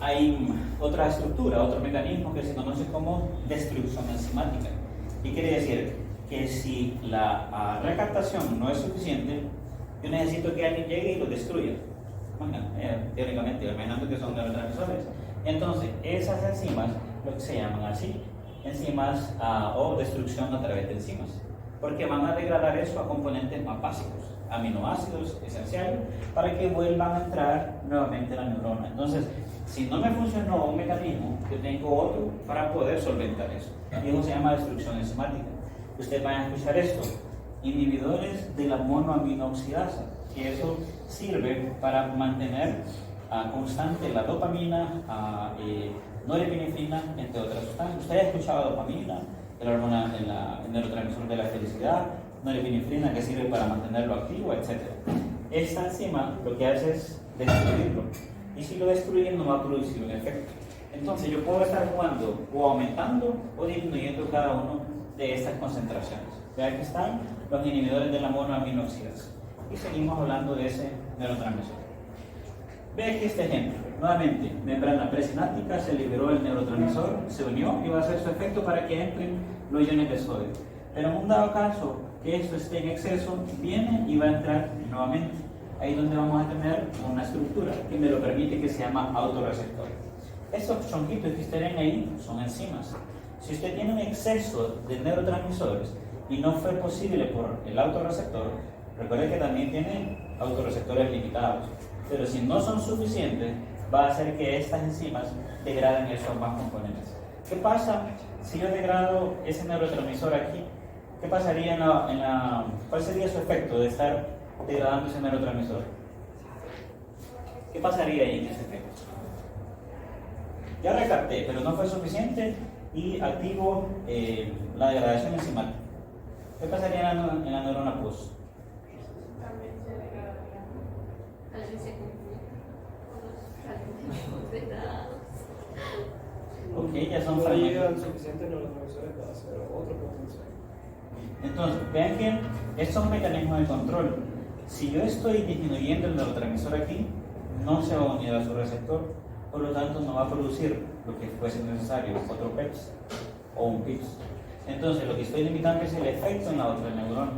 Hay otra estructura, otro mecanismo que se conoce como destrucción enzimática. Y quiere decir que si la recaptación no es suficiente, yo necesito que alguien llegue y lo destruya. Bueno, teóricamente, imaginando que son neurotransmisores. Entonces, esas enzimas, lo que se llaman así, enzimas o destrucción a través de enzimas, porque van a degradar eso a componentes más básicos, aminoácidos esenciales, para que vuelvan a entrar nuevamente a la neurona. Entonces, si no me funcionó un mecanismo, yo tengo otro para poder solventar eso. Y eso se llama destrucción enzimática. Ustedes van a escuchar esto: inhibidores de la monoaminoxidasa, que eso sirve para mantener constante la dopamina, norepinefrina, entre otras sustancias. Usted ha escuchado dopamina, el hormona, el neurotransmisor de la felicidad, norepinefrina, que sirve para mantenerlo activo, etc. Esta enzima lo que hace es destruirlo, y si lo destruye no va a producir un efecto. Entonces yo puedo estar jugando o aumentando o disminuyendo cada uno de estas concentraciones. Vean que están los inhibidores de la monoaminoxidasa. Y seguimos hablando de ese neurotransmisor. Vean que este ejemplo, nuevamente, membrana presináptica, se liberó el neurotransmisor, se unió y va a hacer su efecto para que entren los iones de sodio. Pero en un dado caso que esto esté en exceso, viene y va a entrar nuevamente. Ahí es donde vamos a tener una estructura que me lo permite, que se llama autorreceptor. Estos chonquitos que ustedes ven ahí son enzimas. Si usted tiene un exceso de neurotransmisores y no fue posible por el autorreceptor, recuerde que también tiene autorreceptores limitados. Pero si no son suficientes, va a hacer que estas enzimas degraden esos más componentes. ¿Qué pasa si yo degrado ese neurotransmisor aquí? ¿qué pasaría cuál sería su efecto de estar degradando ese neurotransmisor? ¿Qué pasaría ahí en ese efecto? Ya recapté, pero no fue suficiente y activo la degradación enzimática. ¿Qué pasaría en la neurona PUS? Tal vez se confunde con los degradados. Ok, ya son No fragmentos. llegan suficientes neurotransmisores para hacer otro potencial. Entonces, vean que estos son mecanismos de control. Si yo estoy disminuyendo el neurotransmisor aquí, no se va a unir a su receptor, por lo tanto no va a producir lo que fuese necesario, otro PEPS o un PIPS. Entonces, lo que estoy limitando es el efecto en la otra neurona.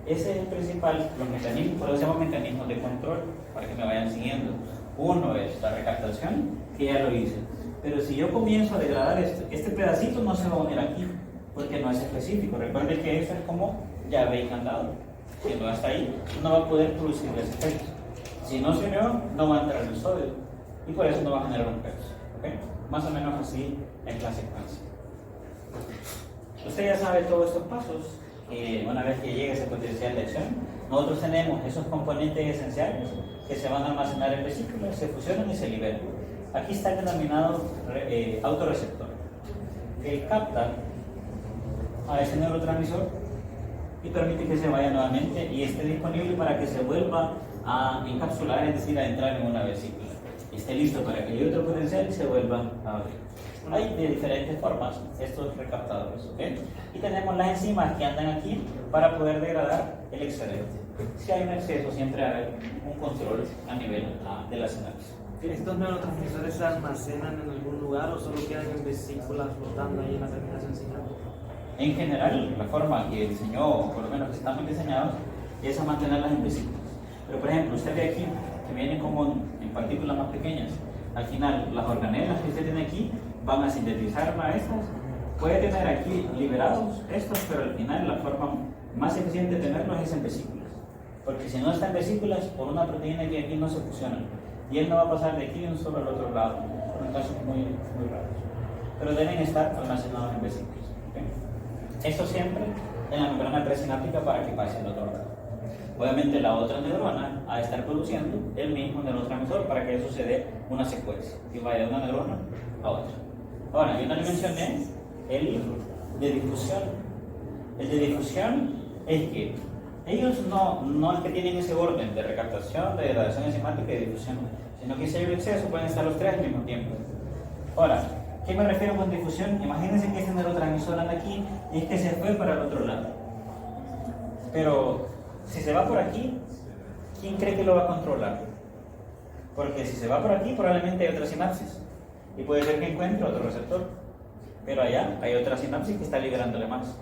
Ese es el principal, los mecanismos, por eso se llaman mecanismos de control, para que me vayan siguiendo. Uno es la recaptación, que ya lo hice. Pero si yo comienzo a degradar este pedacito no se va a unir aquí, porque no es específico. Recuerden que eso es como llave y candado. Si no está ahí, no va a poder producir ese efecto. Si no se unió, no va a entrar el sodio. Y por eso no va a generar un PEPS. ¿Okay? Más o menos así es la secuencia. Usted ya sabe todos estos pasos. Una vez que llegue ese potencial de acción, nosotros tenemos esos componentes esenciales que se van a almacenar en vesículas, se fusionan y se liberan. Aquí está el denominado autorreceptor, que capta a ese neurotransmisor y permite que se vaya nuevamente y esté disponible para que se vuelva a encapsular, es decir, a entrar en una vesícula. Y esté listo para que llegue otro potencial y se vuelva a abrir. Hay de diferentes formas estos recaptadores, ¿ok? Y tenemos las enzimas que andan aquí para poder degradar el excedente. Si hay un exceso, siempre hay un control a nivel de la sinapsis. ¿Estos neurotransmisores se almacenan en algún lugar o solo quedan en vesículas flotando ahí en la terminación sináptica? En general, la forma que diseñó, o por lo menos que están bien diseñados, es a mantenerlas en vesículas. Pero por ejemplo, usted ve aquí que vienen como en partículas más pequeñas. Al final, las organelas que usted tiene aquí van a sintetizar a estas. Puede tener aquí liberados estos, pero al final la forma más eficiente de tenerlos es en vesículas. Porque si no está en vesículas, por una proteína que aquí no se fusionan. Y él no va a pasar de aquí de un solo al otro lado, por casos muy raros. Pero deben estar almacenados en vesículas. ¿Okay? Esto siempre en la membrana presináptica para que pase al otro lado. Obviamente la otra neurona va a estar produciendo el mismo neurotransmisor para que eso se dé una secuencia y vaya de una neurona a otra. Ahora, yo no le mencioné el de difusión. El de difusión es que ellos no es que tienen ese orden de recaptación, de degradación enzimática y de difusión, sino que si hay un exceso pueden estar los tres al mismo tiempo. Ahora, ¿qué me refiero con difusión? Imagínense que este neurotransmisor anda aquí y es que se fue para el otro lado. Pero si se va por aquí, ¿quién cree que lo va a controlar? Porque si se va por aquí, probablemente hay otra sinapsis. Y puede ser que encuentre otro receptor. Pero allá hay otra sinapsis que está liberándole más.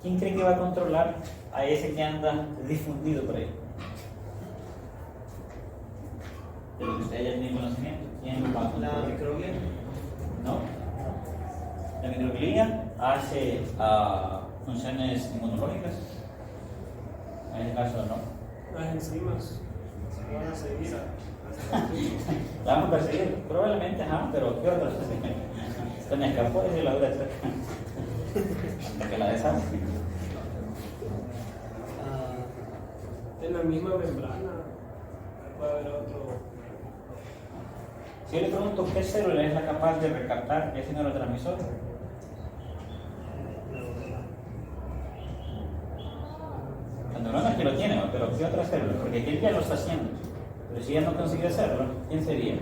¿Quién cree que va a controlar a ese que anda difundido por ahí? De lo que usted ya tiene conocimiento. ¿Quién va a controlar? La microglia. ¿No? La microglia hace funciones inmunológicas. En el caso, ¿no? Las enzimas se van a seguir La vamos a perseguir, probablemente, pero ¿qué otras? Se me escapó de la dura cerca. Hasta que la deshace. en la misma membrana. Puede haber otro. Si yo le pregunto qué célula es la capaz de recaptar ese neurotransmisor, la neurona que lo tiene, ¿no? Pero ¿qué otra célula? Porque aquí ya lo está haciendo. Pero si ya no consigue hacerlo, ¿quién sería?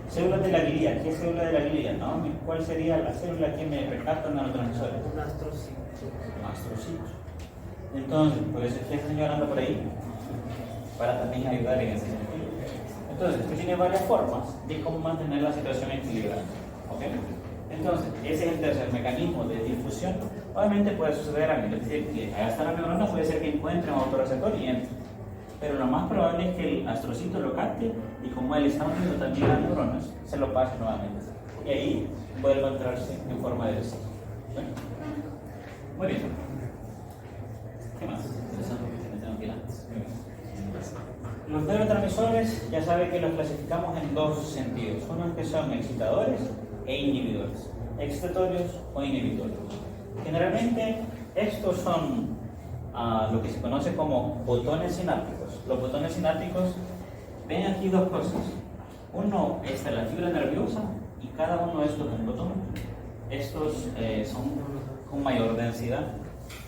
Células de la glía. ¿Qué célula de la glía? ¿No? ¿Cuál sería la célula que me recapta neurotransmisores? Un astrocito. Astrocitos. Entonces, por eso es que ese señor anda por ahí para también ayudar en ese sentido. Entonces, usted tiene varias formas de cómo mantener la situación equilibrada. ¿Ok? Entonces, ese es el tercer mecanismo de difusión. Obviamente puede suceder a mí, es decir, que allá está la neurona, puede ser que encuentre un autorreceptor y entre. Pero lo más probable es que el astrocito lo capte y como él está unido también a las neuronas, se lo pase nuevamente. Y ahí vuelve a entrarse en forma de vesícula. ¿Sí? Muy bien. ¿Qué más? Los neurotransmisores ya sabe que los clasificamos en dos sentidos. Unos que son excitadores e inhibidores. Excitatorios o inhibitorios. Generalmente estos son lo que se conoce como botones sinápticos. Los botones sinápticos, ven aquí dos cosas. Uno es la fibra nerviosa y cada uno de estos es un botón. Estos son con mayor densidad.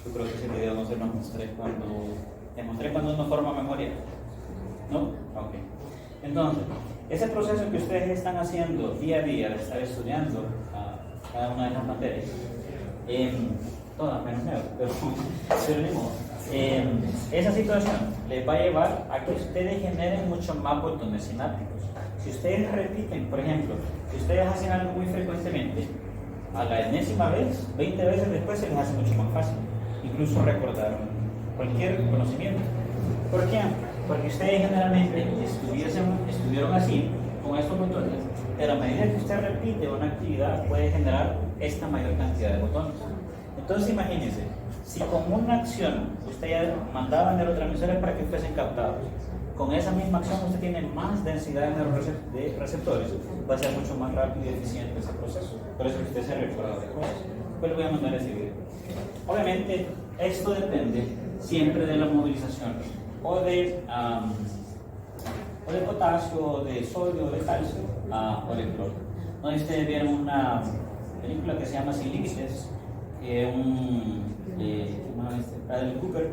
Yo creo que ese video no se lo mostré cuando uno forma memoria. ¿No? Ok. Entonces, ese proceso que ustedes están haciendo día a día, de estar estudiando cada una de las materias, todas menos miedo, pero ni modo. Esa situación les va a llevar a que ustedes generen mucho más botones sinápticos. Si ustedes repiten, por ejemplo, si ustedes hacen algo muy frecuentemente, a la enésima vez, 20 veces después se les hace mucho más fácil, incluso recordar cualquier conocimiento. ¿Por qué? Porque ustedes generalmente estuvieron así, con estos botones, pero a medida que usted repite una actividad puede generar esta mayor cantidad de botones. Entonces imagínense, si con una acción usted ya mandaba neurotransmisores para que fuesen captados, con esa misma acción usted tiene más densidad de receptores, va a ser mucho más rápido y eficiente ese proceso. Por eso que usted se recuerda de cosas. Pues le voy a mandar ese video. Obviamente, esto depende siempre de la movilización o de potasio, o de sodio, o de calcio, o de cloro. ¿No? Ustedes vieron una película que se llama Sin Límites, que Bradley Cooper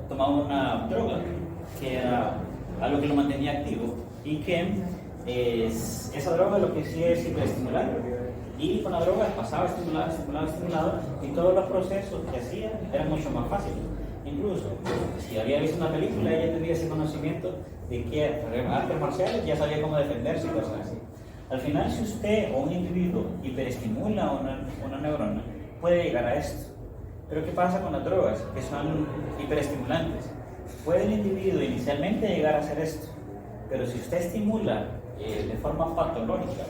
tomaba una droga que era algo que lo mantenía activo y que esa droga lo que sí es hiperestimulante, y con la droga pasaba estimulado y todos los procesos que hacía eran mucho más fáciles. Incluso si había visto una película, ella tenía ese conocimiento de que artes marciales ya sabía cómo defenderse y cosas así. Al final, si usted o un individuo hiperestimula una neurona, puede llegar a esto. Pero ¿qué pasa con las drogas que son hiperestimulantes? Puede el individuo inicialmente llegar a hacer esto, pero si usted estimula de forma patológica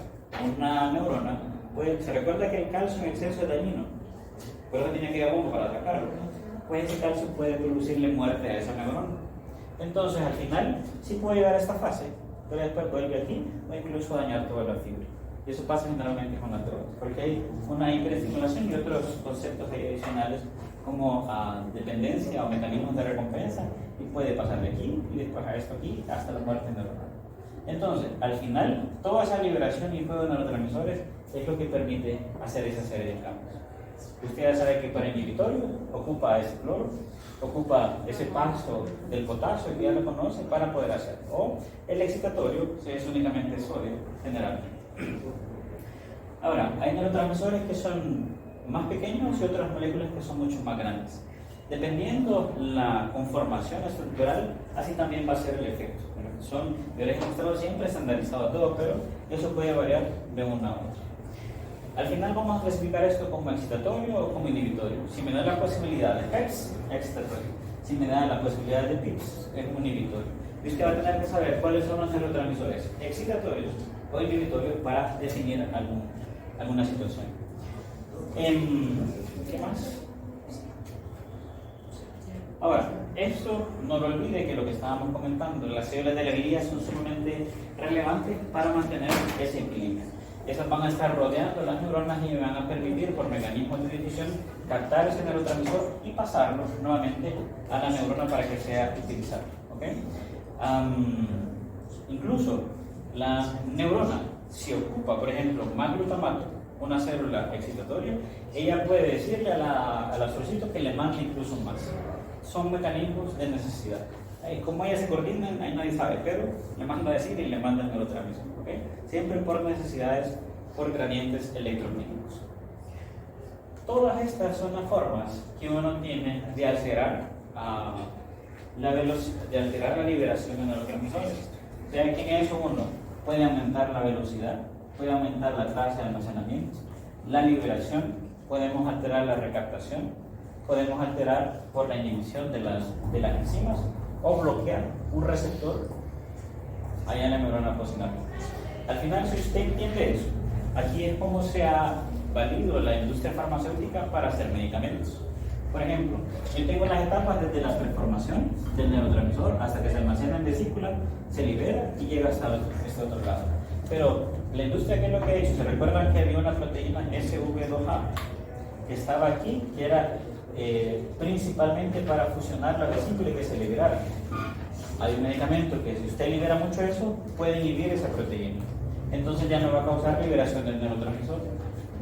una neurona, se recuerda que el calcio en exceso es dañino, por eso tiene que ir a bomba para atacarlo. Pues ese calcio puede producirle muerte a esa neurona. Entonces al final sí puede llegar a esta fase, pero después vuelve aquí o incluso dañar toda la fibra. Y eso pasa generalmente con las drogas, porque hay una hiperestimulación y otros conceptos adicionales como dependencia o mecanismos de recompensa, y puede pasar de aquí y después a esto aquí hasta la muerte neuronal. Entonces, al final, toda esa liberación y juego de neurotransmisores es lo que permite hacer esa serie de cambios. Usted ya sabe que para inhibitorio ocupa ese cloro, ocupa ese paso del potasio que ya lo conoce para poder hacer. O el excitatorio es únicamente sodio generalmente. Ahora, hay neurotransmisores que son más pequeños y otras moléculas que son mucho más grandes. Dependiendo la conformación estructural, así también va a ser el efecto. Yo les he mostrado siempre estandarizado todo, pero eso puede variar de una a otra. Al final vamos a clasificar esto como excitatorio o como inhibitorio. Si me da la posibilidad de PEX, excitatorio. Si me da la posibilidad de PIPS, es un inhibitorio. Y usted va a tener que saber cuáles son los neurotransmisores excitatorios o inhibitorios para definir alguna situación. ¿Qué más? Ahora, esto no lo olvide que lo que estábamos comentando, las células de la glía son sumamente relevantes para mantener ese equilibrio. Esas van a estar rodeando las neuronas y van a permitir, por mecanismos de división, captar ese neurotransmisor y pasarlo nuevamente a la neurona para que sea utilizado. ¿Okay? Incluso la neurona, si ocupa, por ejemplo, más glutamato, una célula excitatoria, ella puede decirle al astrocito que le mande incluso más. Son mecanismos de necesidad. Como ellas se coordinan, ahí nadie sabe, pero le manda a decir y le manda el neurotransmisor. ¿Okay? Siempre por necesidades, por gradientes electroquímicos. Todas estas son las formas que uno tiene de alterar la liberación de neurotransmisores. O sea que en eso uno puede aumentar la velocidad, puede aumentar la tasa de almacenamiento, la liberación, podemos alterar la recaptación, podemos alterar por la inhibición de las enzimas o bloquear un receptor allá en la neurona postsináptica. Al final, si usted entiende eso, aquí es como se ha valido la industria farmacéutica para hacer medicamentos. Por ejemplo, yo tengo las etapas desde la transformación del neurotransmisor hasta que se almacena en vesícula, se libera y llega hasta este otro lado. Pero la industria, ¿qué es lo que ha hecho? ¿Se recuerdan que había una proteína SV2A que estaba aquí, que era principalmente para fusionar la vesícula y que se liberara. Hay un medicamento que si usted libera mucho eso, puede inhibir esa proteína. Entonces ya no va a causar liberación del neurotransmisor.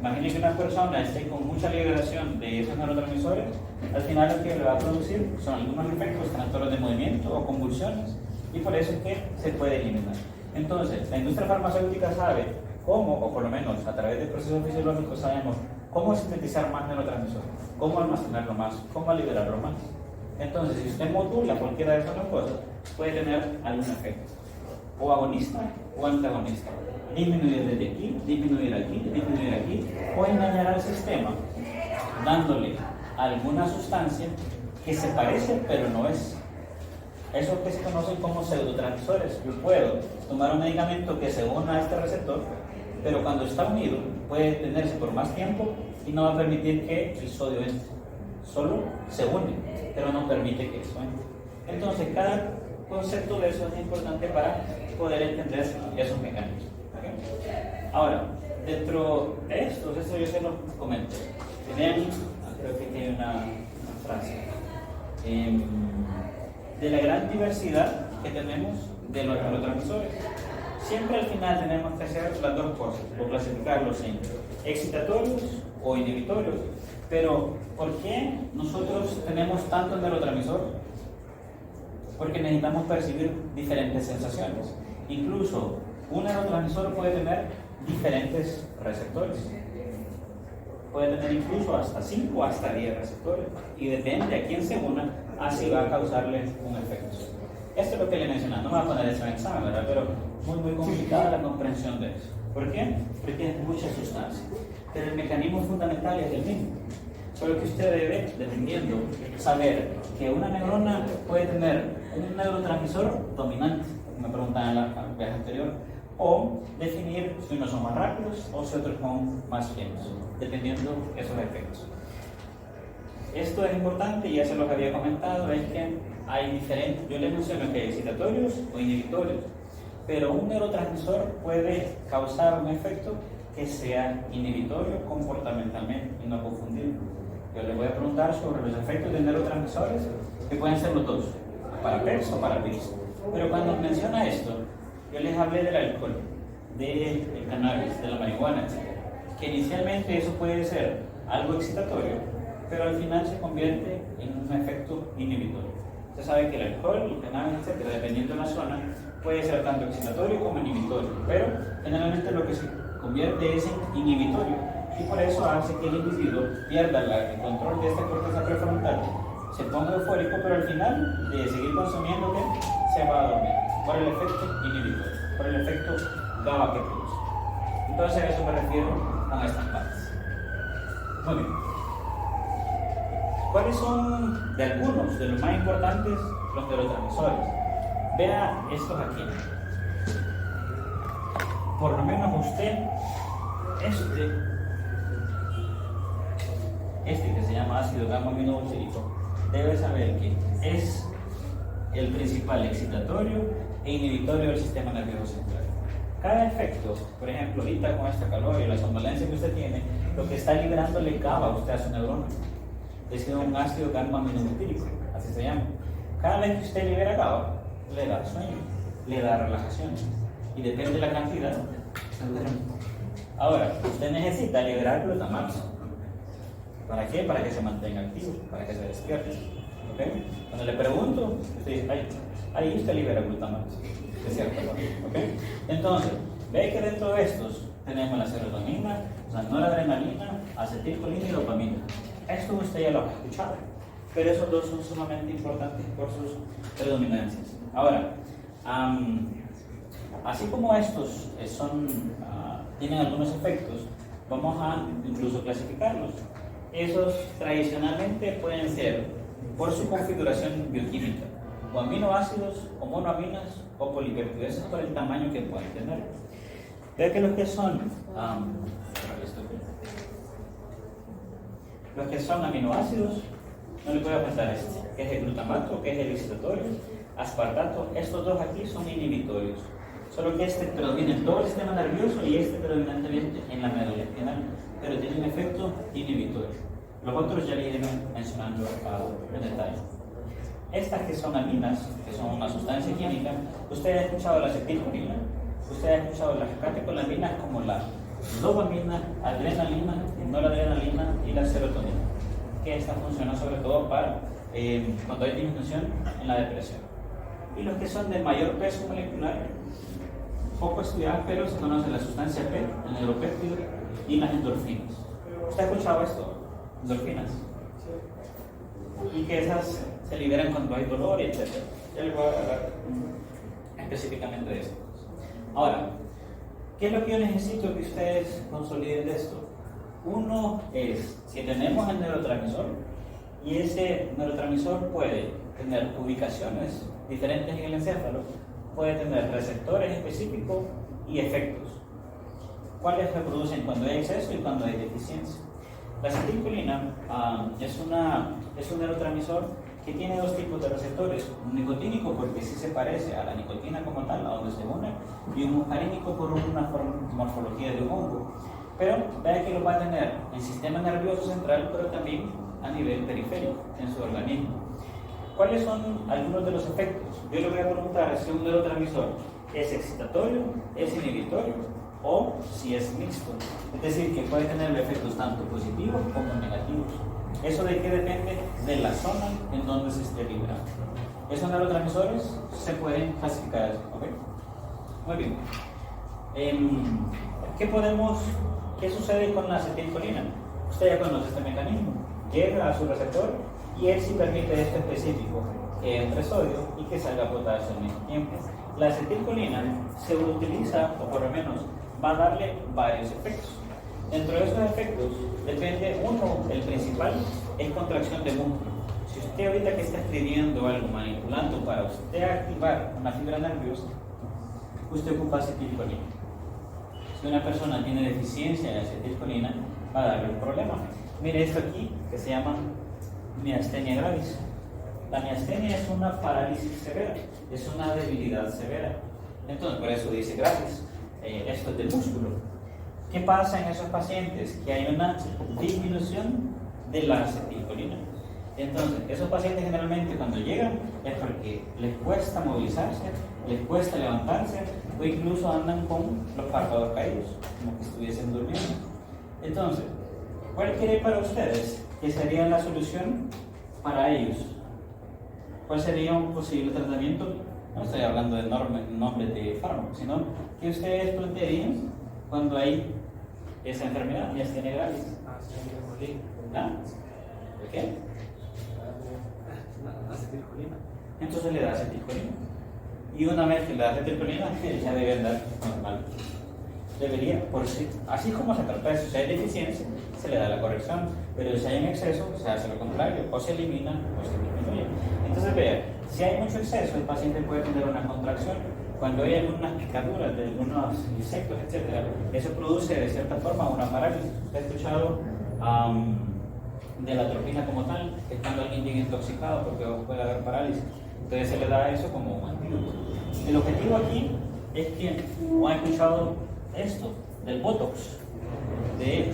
Imagine que una persona esté con mucha liberación de esos neurotransmisores, al final lo que le va a producir son algunos efectos, trastornos de movimiento o convulsiones, y por eso es que se puede eliminar. Entonces, la industria farmacéutica sabe cómo, o por lo menos a través de procesos fisiológicos sabemos cómo sintetizar más neurotransmisores, cómo almacenarlo más, cómo liberarlo más. Entonces, si usted modula cualquiera de esas dos cosas, puede tener algún efecto, o agonista o antagonista. Disminuir desde aquí, disminuir aquí, o engañar al sistema, dándole alguna sustancia que se parece pero no es. Eso que se conocen como pseudotransmisores. Yo puedo tomar un medicamento que se una a este receptor, pero cuando está unido puede tenerse por más tiempo y no va a permitir que el sodio entre. Solo se une, pero no permite que eso entre. Entonces, cada concepto de eso es importante para poder entender esos mecanismos. ¿Okay? Ahora, dentro de estos, esto yo se los comento. Vean, creo que tiene una frase. De la gran diversidad que tenemos de los neurotransmisores, siempre al final tenemos que hacer las dos cosas, o clasificarlos en excitatorios o inhibitorios. Pero, ¿por qué nosotros tenemos tantos neurotransmisores? Porque necesitamos percibir diferentes sensaciones. Incluso un neurotransmisor puede tener diferentes receptores. Puede tener incluso hasta 5 o hasta 10 receptores. Y depende a quién se una, así va a causarle un efecto. Esto es lo que le mencionaba. No me voy a poner eso en examen, ¿verdad? Pero muy complicada la comprensión de eso. ¿Por qué? Porque es mucha sustancia. Pero el mecanismo fundamental es el mismo. Solo que usted debe, dependiendo, saber que una neurona puede tener un neurotransmisor dominante, me preguntaban en la vez anterior, o definir si unos son más rápidos o si otros son más lentos, dependiendo de esos efectos. Esto es importante, ya se los había comentado, es que hay diferentes, yo les menciono que hay excitatorios o inhibitorios, pero un neurotransmisor puede causar un efecto que sea inhibitorio comportamentalmente y no confundirlo. Yo les voy a preguntar sobre los efectos de neurotransmisores, que pueden ser los dos, para PEPS o para PIRS. Pero cuando menciona esto, yo les hablé del alcohol, del cannabis, de la marihuana, etc. Que inicialmente eso puede ser algo excitatorio, pero al final se convierte en un efecto inhibitorio. Usted sabe que el alcohol, el cannabis, etc., dependiendo de la zona, puede ser tanto excitatorio como inhibitorio, pero generalmente lo que se convierte es en inhibitorio, y por eso hace que el individuo pierda el control de esta corteza prefrontal, se ponga eufórico, pero al final de seguir consumiendo se va a dormir por el efecto inhibitorio, por el efecto GABA que produce. Entonces a eso me refiero con estas partes. Muy bien. ¿Cuáles son de algunos de los más importantes los neurotransmisores? Vea estos aquí. Por lo menos usted, este que se llama ácido gamma-aminobutírico, debe saber que es el principal excitatorio e inhibitorio del sistema nervioso central. Cada efecto, por ejemplo, ahorita con esta calor y la somnolencia que usted tiene, lo que está liberándole GABA a usted a su neurona es un ácido gamma-aminobutírico, así se llama. Cada vez que usted libera GABA, le da sueño, le da relajación, y depende de la cantidad, se duerme. Ahora, usted necesita liberar glutamato. ¿Para qué? Para que se mantenga activo, para que se despierte. ¿Okay? Cuando le pregunto, usted dice, ahí usted libera glutamato, de cierta forma. ¿Okay? Entonces, ve que dentro de estos tenemos la serotonina, la noradrenalina, acetilcolina y dopamina. Esto usted ya lo ha escuchado, pero esos dos son sumamente importantes por sus predominancias. Ahora, así como estos tienen algunos efectos, vamos a incluso clasificarlos. Esos tradicionalmente pueden ser por su configuración bioquímica, o aminoácidos, o monoaminas, o polipéptidos. Eso es por el tamaño que pueden tener. Vea que los que son aminoácidos, no le puedo contar que es el glutamato, que es el excitatorio, aspartato. Estos dos aquí son inhibitorios, solo que este predomina en todo el sistema nervioso y este predominantemente en la médula espinal, pero tiene un efecto inhibitorio. Los otros ya le iré mencionando en detalle. Estas que son aminas, que son una sustancia química, usted ha escuchado la acetilcolina, usted ha escuchado las catecolaminas como la dopamina, adrenalina, noradrenalina y la serotonina, que esta funciona sobre todo para cuando hay disminución en la depresión. Y los que son de mayor peso molecular, poco estudiadas, pero se conoce la sustancia P, el neuropéptido y las endorfinas. ¿Usted ha escuchado esto? Endorfinas. Y que esas se liberan cuando hay dolor y etc. Ya les voy a hablar específicamente de esto. Ahora, ¿qué es lo que yo necesito que ustedes consoliden de esto? Uno es, si tenemos el neurotransmisor, y ese neurotransmisor puede tener ubicaciones diferentes en el encéfalo, puede tener receptores específicos y efectos. ¿Cuáles se producen cuando hay exceso y cuando hay deficiencia? La acetilcolina es un neurotransmisor que tiene dos tipos de receptores, un nicotínico porque sí se parece a la nicotina como tal, a donde se une, y un muscarínico por una morfología de un hongo. Pero vea que lo va a tener en el sistema nervioso central, pero también a nivel periférico, en su organismo. ¿Cuáles son algunos de los efectos? Yo le voy a preguntar si un neurotransmisor es excitatorio, es inhibitorio o si es mixto. Es decir, que puede tener efectos tanto positivos como negativos. ¿Eso de qué depende? De la zona en donde se esté liberando. Esos neurotransmisores se pueden clasificar así, ¿ok? Muy bien. ¿Qué sucede con la acetilcolina? Usted ya conoce este mecanismo. Llega a su receptor y él sí permite esto específico, que entre sodio y que salga potasio al mismo tiempo. La acetilcolina se utiliza, o por lo menos va a darle varios efectos. Dentro de esos efectos depende uno, el principal, es contracción de músculo. Si usted ahorita que está escribiendo algo, manipulando para usted activar una fibra nerviosa, usted ocupa acetilcolina. Si una persona tiene deficiencia de acetilcolina, va a darle un problema. Mire esto aquí, que se llama miastenia gravis. La miastenia es una parálisis severa, es una debilidad severa. Entonces, por eso dice gravis. Esto es del músculo. ¿Qué pasa en esos pacientes? Que hay una disminución de la acetilcolina. Entonces, esos pacientes generalmente cuando llegan es porque les cuesta movilizarse, les cuesta levantarse o incluso andan con los párpados caídos, como que estuviesen durmiendo. Entonces, ¿cuál quiere para ustedes que sería la solución para ellos? ¿Cuál sería un posible tratamiento? No estoy hablando de nombres de fármacos, sino que ustedes plantearían cuando hay esa enfermedad, miastenia gravis. ¿Ah? ¿Por qué? Acetilcolina. Entonces le da acetilcolina. Y una vez que le da acetilcolina, ya debe andar normal. Debería, por sí, así como se trata eso, si hay deficiencia, se le da la corrección, pero si hay en exceso, se hace lo contrario, o se elimina o se disminuye. Entonces, vea, si hay mucho exceso, el paciente puede tener una contracción. Cuando hay algunas picaduras de algunos insectos, etc., eso produce de cierta forma una parálisis. ¿Usted ha escuchado de la atropina como tal? Es cuando alguien llega intoxicado porque puede haber parálisis. Entonces se le da eso como un antídoto. El objetivo aquí es que no ha escuchado esto del Botox, del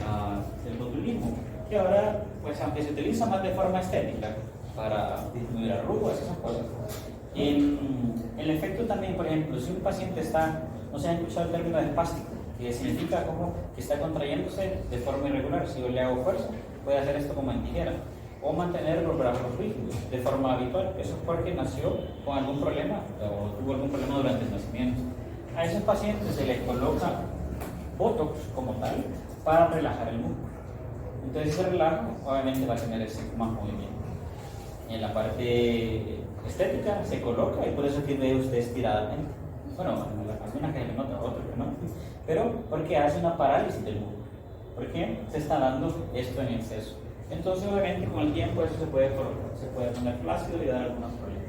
botulismo, que ahora, pues aunque se utiliza más de forma estética para disminuir arrugas, esas cosas, el efecto también, por ejemplo, si un paciente está, no se ha escuchado el término de espástico, que significa como que está contrayéndose de forma irregular. Si yo le hago fuerza, puede hacer esto como en tijera, o mantener los brazos rígidos de forma habitual. Eso es porque nació con algún problema o tuvo algún problema durante el nacimiento. A esos pacientes se les coloca Botox como tal para relajar el músculo. Entonces ese relajo obviamente va a tener ese más movimiento. En la parte estética se coloca y por eso tiene usted estiradamente. Bueno, algunas que le nota, otras que no. Pero porque hace una parálisis del músculo. Porque se está dando esto en exceso. Entonces obviamente con el tiempo eso se puede poner flácido y dar algunos problemas.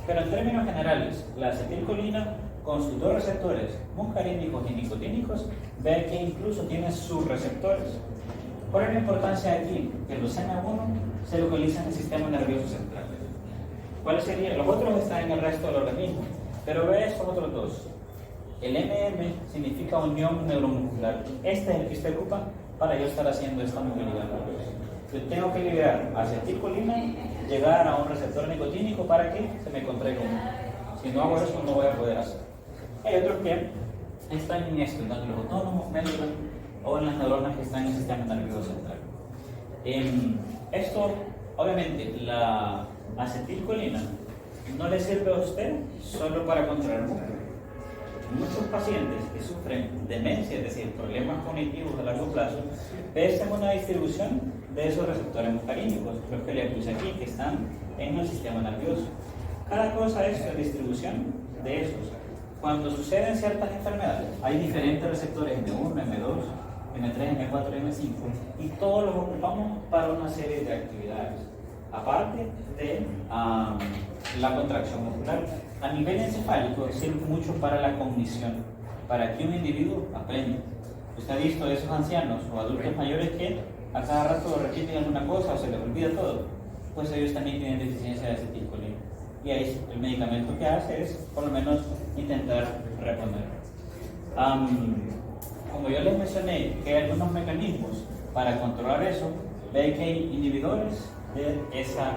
Pero en términos generales, la acetilcolina con sus dos receptores, muscarínicos y nicotínicos, ve que incluso tiene sus receptores. ¿Cuál es la importancia de aquí? Que los NA1 se localizan en el sistema nervioso central. ¿Cuáles serían? Los otros están en el resto del organismo, pero ve estos otros dos. El MM significa unión neuromuscular. Este es el que usted ocupa para yo estar haciendo esta movilidad nerviosa. Yo tengo que liberar acetilcolina, llegar a un receptor nicotínico para que se me contraiga uno. Si no hago eso, no voy a poder hacer. Hay otros que están en esto, en los autónomos, médulas o en las neuronas que están en el sistema nervioso central. Esto, obviamente, la acetilcolina no le sirve a usted solo para controlar el músculo. Muchos pacientes que sufren demencia, es decir, problemas cognitivos a largo plazo, ven una distribución de esos receptores muscarínicos, los que le puse aquí, que están en el sistema nervioso. Cada cosa es la distribución de esos. Cuando suceden ciertas enfermedades, hay diferentes receptores M1, M2, M3, M4 y M5, y todos los ocupamos para una serie de actividades, aparte de la contracción muscular. A nivel encefálico sirve mucho para la cognición, para que un individuo aprenda. Usted ha visto esos ancianos o adultos mayores que a cada rato repiten alguna cosa o se les olvida todo, pues ellos también tienen deficiencia de acetilcolina. Y ahí el medicamento que hace es por lo menos intentar reponer. Como yo les mencioné que hay algunos mecanismos para controlar eso, ve que hay inhibidores de esa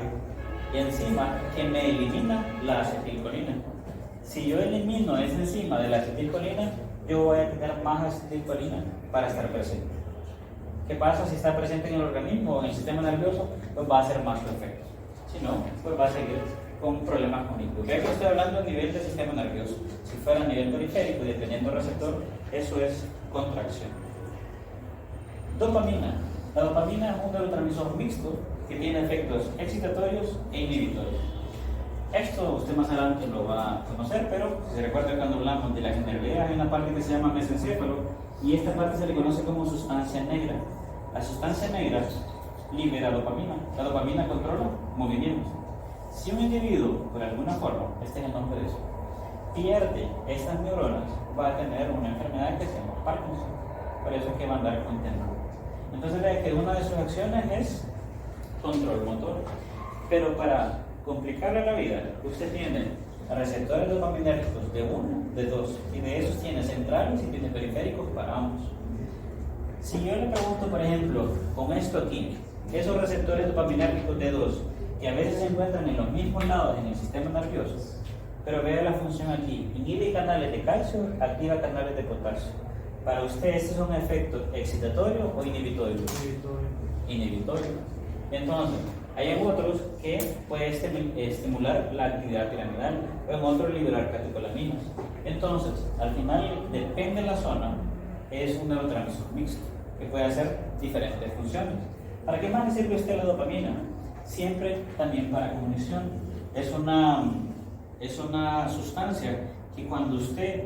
enzima que me elimina la acetilcolina. Si yo elimino esa enzima de la acetilcolina, yo voy a tener más acetilcolina para estar presente. ¿Qué pasa si está presente en el organismo o en el sistema nervioso? Pues va a hacer más su efecto. Si no, pues va a seguir con problemas cognitivos. Vea que estoy hablando a nivel del sistema nervioso. Si fuera a nivel periférico y dependiendo del receptor, eso es contracción. Dopamina. La dopamina es un neurotransmisor mixto que tiene efectos excitatorios e inhibitorios. Esto usted más adelante lo va a conocer, pero si se recuerda cuando hablamos de la generalidad, hay una parte que se llama mesencéfalo y esta parte se le conoce como sustancia negra. La sustancia negra libera dopamina. La dopamina controla movimientos. Si un individuo, por alguna forma, este es el nombre de eso, pierde estas neuronas, va a tener una enfermedad que se llama Parkinson. Por eso es que va a andar con temor. Entonces ve que una de sus acciones es control motor. Pero para complicarle la vida, usted tiene receptores dopaminérgicos de uno, de dos, y de esos tiene centrales y tiene periféricos para ambos. Si yo le pregunto, por ejemplo, con esto aquí, esos receptores dopaminérgicos de dos, que a veces se encuentran en los mismos lados en el sistema nervioso, pero vea la función aquí, inhibe canales de calcio, activa canales de potasio. Para usted, ¿este es un efecto excitatorio o inhibitorio? Inhibitorio. Entonces, hay otros que pueden estimular la actividad piramidal, o en otros liberar catecolaminas. Entonces, al final, depende de la zona, es un neurotransmisor mixto que puede hacer diferentes funciones. ¿Para qué más le sirve a usted la dopamina? Siempre también para cognición. Es una sustancia que cuando usted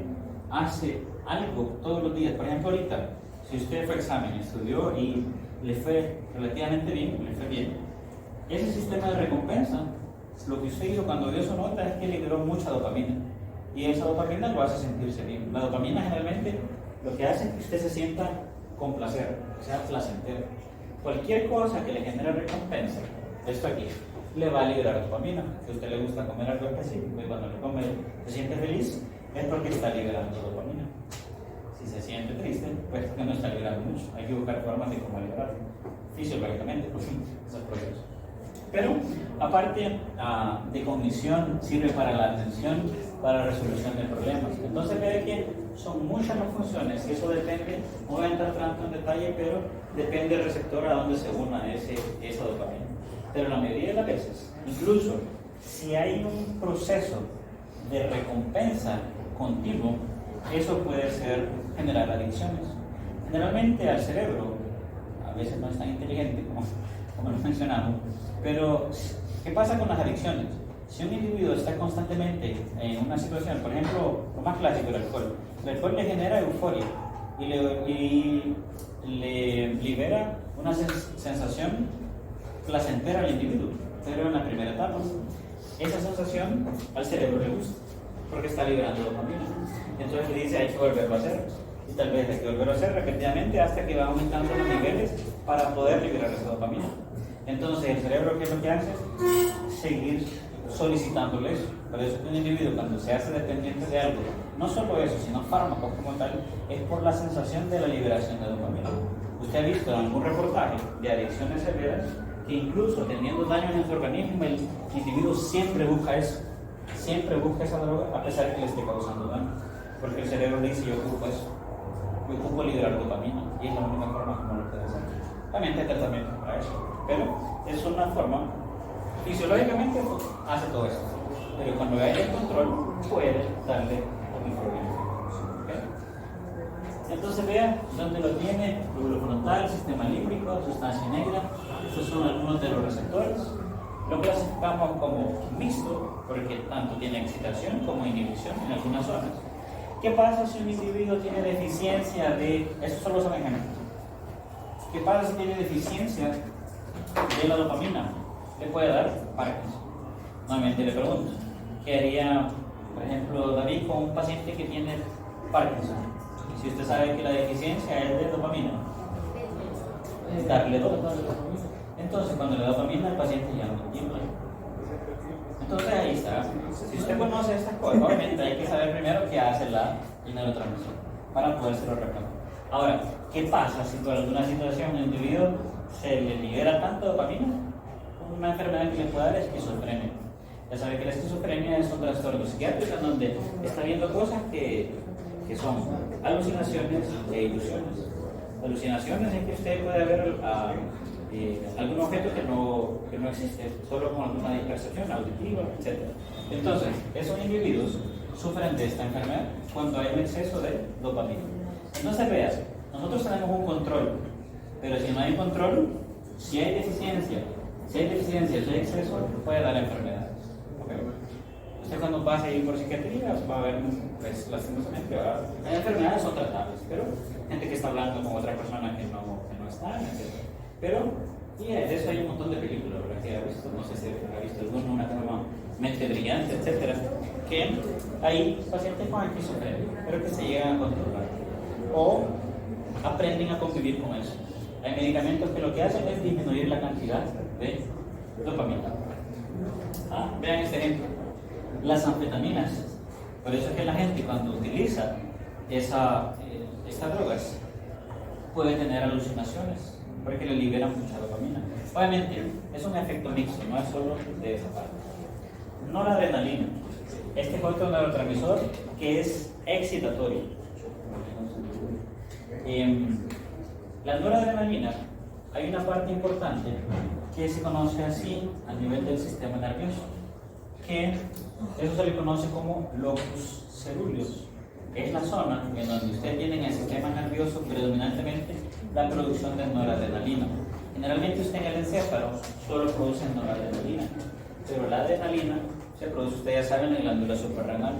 hace algo todos los días, por ejemplo ahorita, si usted fue a examen, estudió y le fue relativamente bien, le fue bien, ese sistema de recompensa, lo que usted hizo cuando dio su nota es que liberó mucha dopamina y esa dopamina lo hace sentirse bien. La dopamina generalmente lo que hace es que usted se sienta con placer, que sea placentero. Cualquier cosa que le genere recompensa, esto aquí, le va a liberar dopamina. Si a usted le gusta comer algo específico y cuando le come se siente feliz, es porque está liberando dopamina. Si se siente triste, pues porque no está liberando mucho. Hay que buscar formas de cómo liberarlo fisiológicamente, esos procesos. Pero aparte de cognición, sirve para la atención, para la resolución de problemas. Entonces ve que son muchas las funciones y eso depende, no voy a entrar tanto en detalle, pero depende del receptor a donde se una esa dopamina. Pero la mayoría de las veces, incluso si hay un proceso de recompensa continuo, eso puede generar adicciones. Generalmente al cerebro, a veces no es tan inteligente como lo mencionamos, pero ¿qué pasa con las adicciones? Si un individuo está constantemente en una situación, por ejemplo, lo más clásico, el alcohol le genera euforia y le libera una sensación placentera al individuo, pero en la primera etapa. Esa sensación al cerebro le gusta, porque está liberando dopamina. Entonces le dice, hay que volverlo a hacer. Y tal vez hay que volverlo a hacer repetidamente hasta que va aumentando los niveles para poder liberar esa dopamina. Entonces el cerebro, ¿qué es lo que hace? Seguir solicitándole eso. Por eso que un individuo cuando se hace dependiente de algo, no solo eso, sino fármacos como tal, es por la sensación de la liberación de dopamina. Usted ha visto en algún reportaje de adicciones severas que incluso teniendo daños en su organismo, el individuo siempre busca eso, siempre busca esa droga a pesar de que le esté causando daño, porque el cerebro le dice: yo ocupo eso, yo ocupo liberar dopamina, y es la única forma como lo puede hacer. También hay tratamientos para eso, pero es una forma, fisiológicamente hace todo eso, pero cuando hay el control puede darle un problema. Entonces vean dónde lo tiene: lóbulo frontal, sistema límbico, sustancia negra. Estos son algunos de los receptores. Lo clasificamos como mixto porque tanto tiene excitación como inhibición en algunas zonas. ¿Qué pasa si un individuo tiene deficiencia de, estos solo son ejemplos, qué pasa si tiene deficiencia de la dopamina? Le puede dar Parkinson. Nuevamente le pregunto, ¿qué haría, por ejemplo, David con un paciente que tiene Parkinson? Si usted sabe que la deficiencia es de dopamina, darle dopamina. Entonces, cuando le da dopamina, el paciente ya no tiembla. Entonces, ahí está. Si usted conoce estas cosas, obviamente hay que saber primero qué hace la neurotransmisión para podérselo reclamar. Ahora, ¿qué pasa si por alguna situación un individuo se le libera tanto dopamina? Una enfermedad que le puede dar es esquizofrenia. Ya sabe que la esquizofrenia es un trastorno psiquiátrico en donde está viendo cosas que son alucinaciones e ilusiones. Alucinaciones es que usted puede ver algún objeto que no existe, solo con alguna dispersión auditiva, etc. Entonces, esos individuos sufren de esta enfermedad cuando hay un exceso de dopamina. Entonces, veas, nosotros tenemos un control, pero si no hay control, si hay deficiencia, si hay exceso, puede dar enfermedades. ¿Okay? Usted cuando pase ahí por psiquiatría va a ver, pues, lastimosamente, hay enfermedades son tratables, pero gente que está hablando con otra persona que no está, etc. Pero, y de eso hay un montón de películas, ¿verdad? Que ha visto, no sé si ha visto alguna, una que se llama Mente Brillante, etc. Que hay pacientes con esquizofrenia, pero que se llegan a controlar o aprenden a convivir con eso. Hay medicamentos que lo que hacen es disminuir la cantidad de dopamina. Vean este ejemplo. Las anfetaminas. Por eso es que la gente cuando utiliza estas drogas puede tener alucinaciones, porque le liberan mucha dopamina. Obviamente es un efecto mixto, no es solo de esa parte. Noradrenalina. Este es otro neurotransmisor que es excitatorio. La noradrenalina, hay una parte importante que se conoce así a nivel del sistema nervioso, que eso se le conoce como locus ceruleus. Es la zona en donde usted tiene en el sistema nervioso predominantemente la producción de noradrenalina. Generalmente usted en el encéfalo solo produce noradrenalina, pero la adrenalina se produce, ustedes ya saben, en la glándula suprarrenal.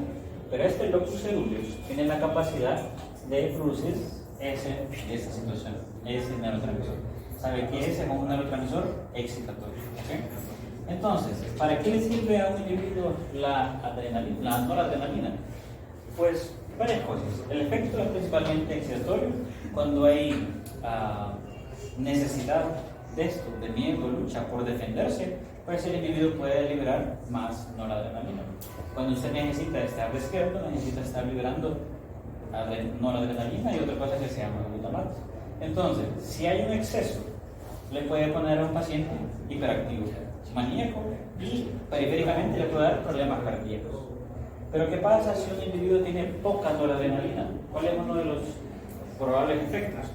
Pero este locus ceruleus tiene la capacidad de producir esa situación, ese neurotransmisor. ¿Sabe qué es? Es un neurotransmisor excitatorio. ¿Okay? Entonces, ¿para qué le sirve a un individuo la noradrenalina? Pues varias cosas. El efecto es principalmente excitatorio. Cuando hay necesidad de esto, de miedo, lucha por defenderse, pues el individuo puede liberar más noradrenalina. Cuando usted necesita estar despierto, necesita estar liberando noradrenalina y otra cosa que se llama glutamato. Entonces, si hay un exceso, le puede poner a un paciente hiperactivo, maníaco, y periféricamente le puede dar problemas cardíacos. Pero ¿qué pasa si un individuo tiene poca noradrenalina? ¿Cuál es uno de los probables efectos?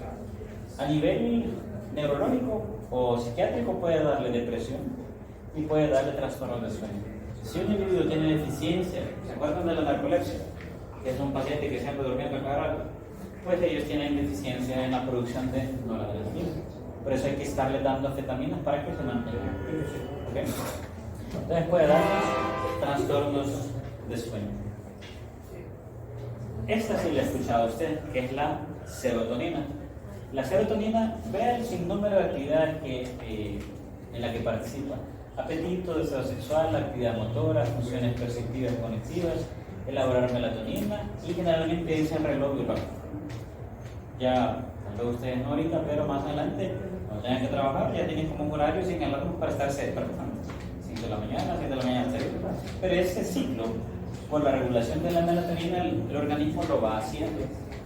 A nivel neurológico o psiquiátrico puede darle depresión y puede darle trastornos de sueño. Si un individuo tiene deficiencia, ¿se acuerdan de la narcolepsia? Que es un paciente que siempre durmiendo a cada rato, pues ellos tienen deficiencia en la producción de noradrenalina. Por eso hay que estarle dando anfetaminas para que se mantengan. ¿Okay? Entonces puede darles trastornos de sueño. Esta sí la ha escuchado usted, que es la serotonina. La serotonina, vea el sinnúmero de actividades en la que participa: apetito, deseo sexual, actividad motora, funciones perceptivas y cognitivas, elaborar melatonina, y generalmente dice el reloj biológico. Ya, tal vez ustedes no ahorita, pero más adelante, cuando tengan que trabajar, ya tienen como un horario sin alarma para estarse despertando. 5 de la mañana, 7 de la mañana, 6 de la mañana. Pero ese ciclo, por la regulación de la melatonina, el organismo lo va haciendo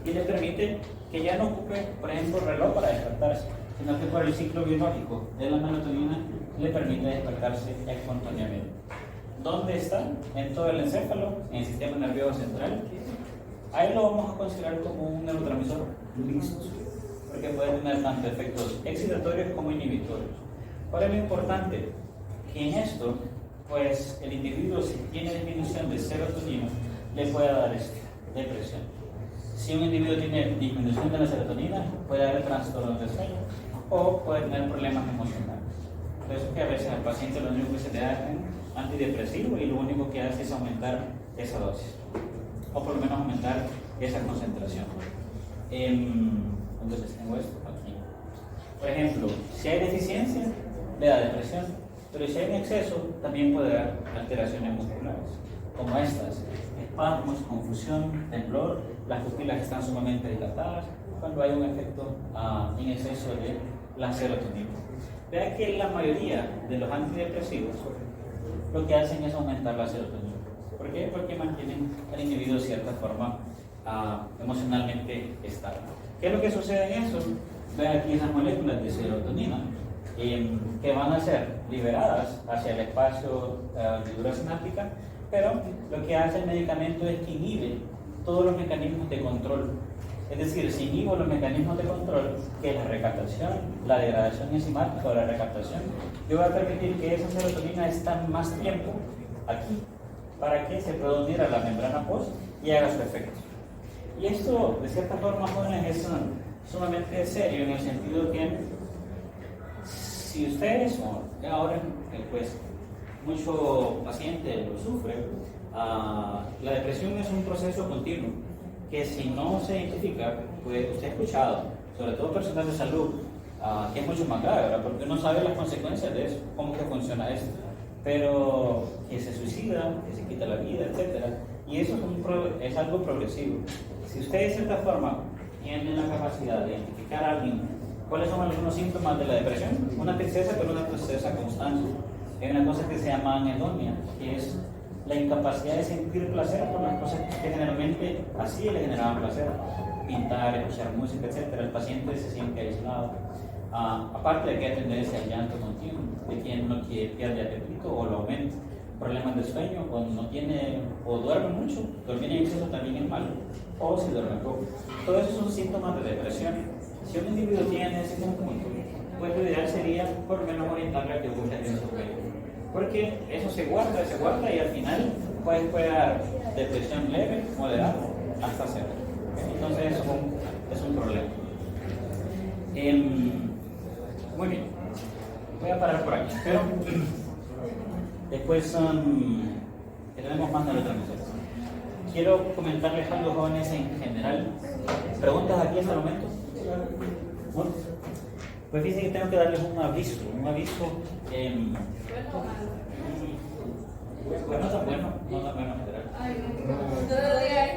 y le permite que ya no ocupe, por ejemplo, el reloj para despertarse, sino que por el ciclo biológico de la melatonina le permite despertarse espontáneamente. ¿Dónde está? En todo el encéfalo, en el sistema nervioso central. Ahí lo vamos a considerar como un neurotransmisor mixto, porque puede tener tanto efectos excitatorios como inhibitorios. ¿Cuál es lo importante? Que en esto, pues el individuo, si tiene disminución de serotonina, le puede dar depresión. Si un individuo tiene disminución de la serotonina, puede haber trastornos de sueño o puede tener problemas emocionales. Por eso es que a veces al paciente lo único que se le da es un antidepresivo y lo único que hace es aumentar esa dosis, o por lo menos aumentar esa concentración. Entonces tengo esto aquí. Por ejemplo, si hay deficiencia, le da depresión, pero si hay un exceso, también puede dar alteraciones musculares, como estas: espasmos, confusión, temblor, las pupilas están sumamente dilatadas, cuando hay un efecto en exceso de la serotonina. Vea que la mayoría de los antidepresivos lo que hacen es aumentar la serotonina. ¿Por qué? Porque mantienen al individuo de cierta forma emocionalmente estable. ¿Qué es lo que sucede en eso? Vea aquí esas moléculas de serotonina que van a ser liberadas hacia el espacio de dura sináptica, pero lo que hace el medicamento es que inhibe todos los mecanismos de control. Es decir, si inhibo los mecanismos de control, que es la recaptación, la degradación enzimática o la recaptación, yo voy a permitir que esa serotonina esté más tiempo aquí para que se pueda unir a la membrana post y haga su efecto. Y esto, de cierta forma, jóvenes, es sumamente serio en el sentido que si ustedes, o ahora pues mucho paciente lo sufre, la depresión es un proceso continuo que si no se identifica, pues usted ha escuchado, sobre todo personas de salud, que es mucho más grave, ¿verdad? Porque uno sabe las consecuencias de eso, cómo que funciona esto, pero que se suicida, que se quita la vida, etc. Y eso es algo progresivo. Si usted de cierta forma tiene la capacidad de identificar a alguien cuáles son algunos síntomas de la depresión, una tristeza, pero una tristeza constante. Hay una cosa que se llama anedonia, que es la incapacidad de sentir placer por las cosas que generalmente así le generaban placer: pintar, escuchar música, etc. El paciente se siente aislado. Aparte de que hay tendencia al llanto continuo, de quien no pierde apetito o lo aumenta. Problemas de sueño, cuando no tiene o duerme mucho, dormir en exceso también es malo, o si duerme poco. Todos esos son síntomas de depresión. Si un individuo tiene ese conjunto, pues lo ideal sería por lo menos orientarle a que busque atención médica, porque eso se guarda y al final puede dar depresión leve, moderada, hasta cero. Entonces eso es un problema. Muy bien, voy a parar por aquí, pero después tenemos más neurotransmisores. Quiero comentarles algo, jóvenes, en general. ¿Preguntas aquí hasta el momento? ¿No? Pues fíjense que tengo que darles un aviso. Bueno, tan bueno, no tan bueno en general. Ay, no lo digas.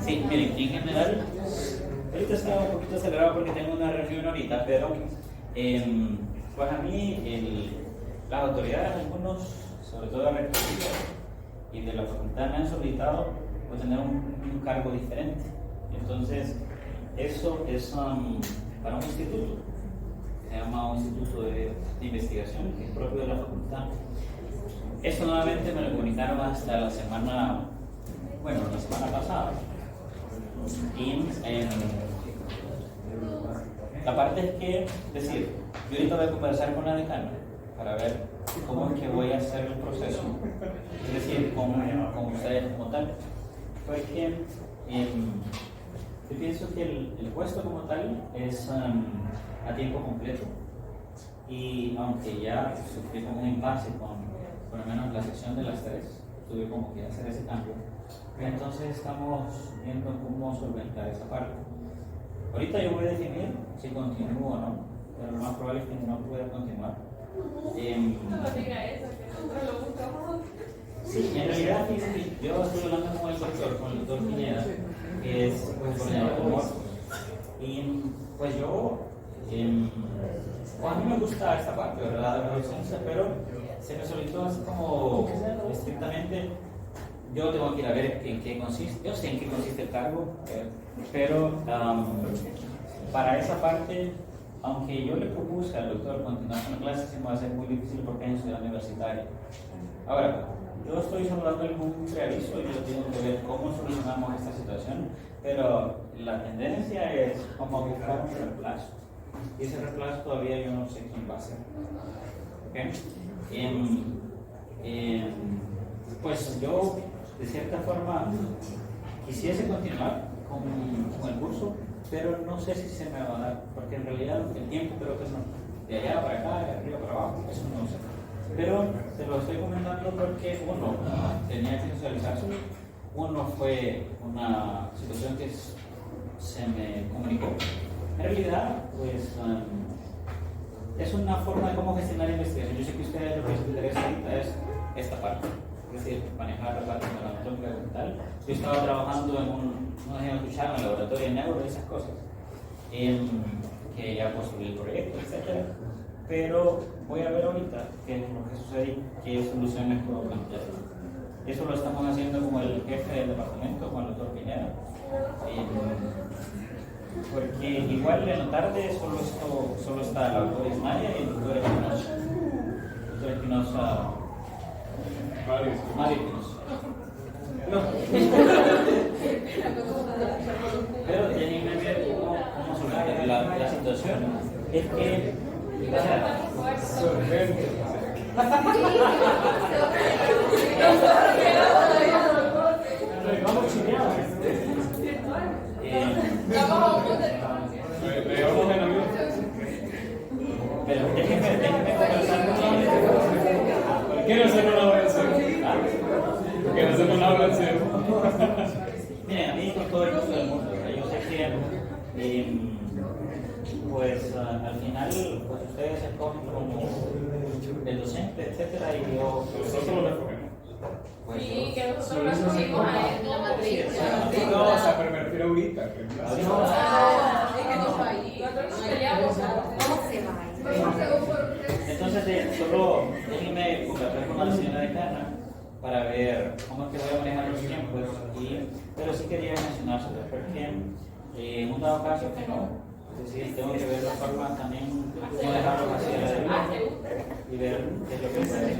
Sí, miren, en general, ahorita estaba un poquito acelerado porque tengo una reunión ahorita, pero pues a mí las autoridades, algunos, sobre todo de la Rectoría y de la facultad, me han solicitado pues, tener un cargo diferente. Entonces, eso es para un instituto, se llama un instituto de investigación, que es propio de la facultad. Eso nuevamente me lo comunicaron hasta la semana pasada. Y la parte es que, decir, yo ahorita voy a conversar con la decana para ver cómo es que voy a hacer el proceso, es decir, con ustedes como tal. Fue que yo pienso que el puesto como tal es a tiempo completo, y aunque ya sufrí como un impasse con por lo menos la sección de las 3, tuve como que hacer ese cambio. Entonces estamos viendo cómo solventar esa parte. Ahorita yo voy a definir si continúo o no, pero lo más probable es que no pueda continuar. No diga eso, que nosotros lo buscamos. Sí, en realidad yo estoy hablando con el doctor Pineda, que es coordinador de humor. Y pues yo, a mí me gusta esta parte, ¿verdad?, de la docencia, pero se me solicitó así como estrictamente yo tengo que ir a ver en qué consiste, yo sé en qué consiste el cargo, pero para esa parte, aunque yo le propuse al doctor continuar con la clase, se me va a ser muy difícil porque es en ciudad universitaria. Ahora, yo estoy solo dando algún preaviso y yo tengo que ver cómo solucionamos esta situación, pero la tendencia es como buscar un reemplazo. Y ese reemplazo todavía yo no sé quién va a ser. ¿Okay? Pues yo, de cierta forma, quisiese continuar con el curso, pero no sé si se me va a dar, porque en realidad el tiempo creo que no, de allá para acá, de arriba para abajo, eso no lo sé. Pero te lo estoy comentando porque uno tenía que socializarse, uno fue una situación que se me comunicó. En realidad, pues es una forma de cómo gestionar investigación. Yo sé que a ustedes lo que les interesa ahorita es esta parte, es decir, manejar la parte de la anatómica y tal. Yo estaba trabajando en no sé si escucharon, en el laboratorio de neuro y esas cosas, que ya construí el proyecto, etc. Pero voy a ver ahorita qué es lo que sucede y qué soluciones puedo plantear. Eso lo estamos haciendo con el jefe del departamento, con el doctor Piñera. Porque igual en la tarde solo está la doctora Ismaria y el doctor Espinosa. El doctor Espinosa. Mario Espinosa. No. Pero déjenme ver cómo solucionar la situación. Es que. Sorprende. Vamos chineados. Veamos en avión. Pero déjenme conversar con ellos. ¿Por qué no se no habla en serio? ¿Por qué no se no habla en serio? Miren, a mí con todo el gusto del mundo, ¿verdad? Yo sé que pues al final pues ustedes escogen como el docente, etcétera, y yo Nosotros lo recogemos. pues Sí, que nosotros lo escogimos a la matriz. No, o sea, pero me refiero ahorita. Que Es que no va ahí. Nosotros nos peleamos. ¿Cómo se va? entonces solo déjenme conversar con la señora decana para ver cómo es que voy a manejar los tiempos, pero sí quería mencionárselo porque en un dado caso que no, es decir, tengo que ver la forma también, cómo dejarlo así a la derecha y ver qué es lo que puede.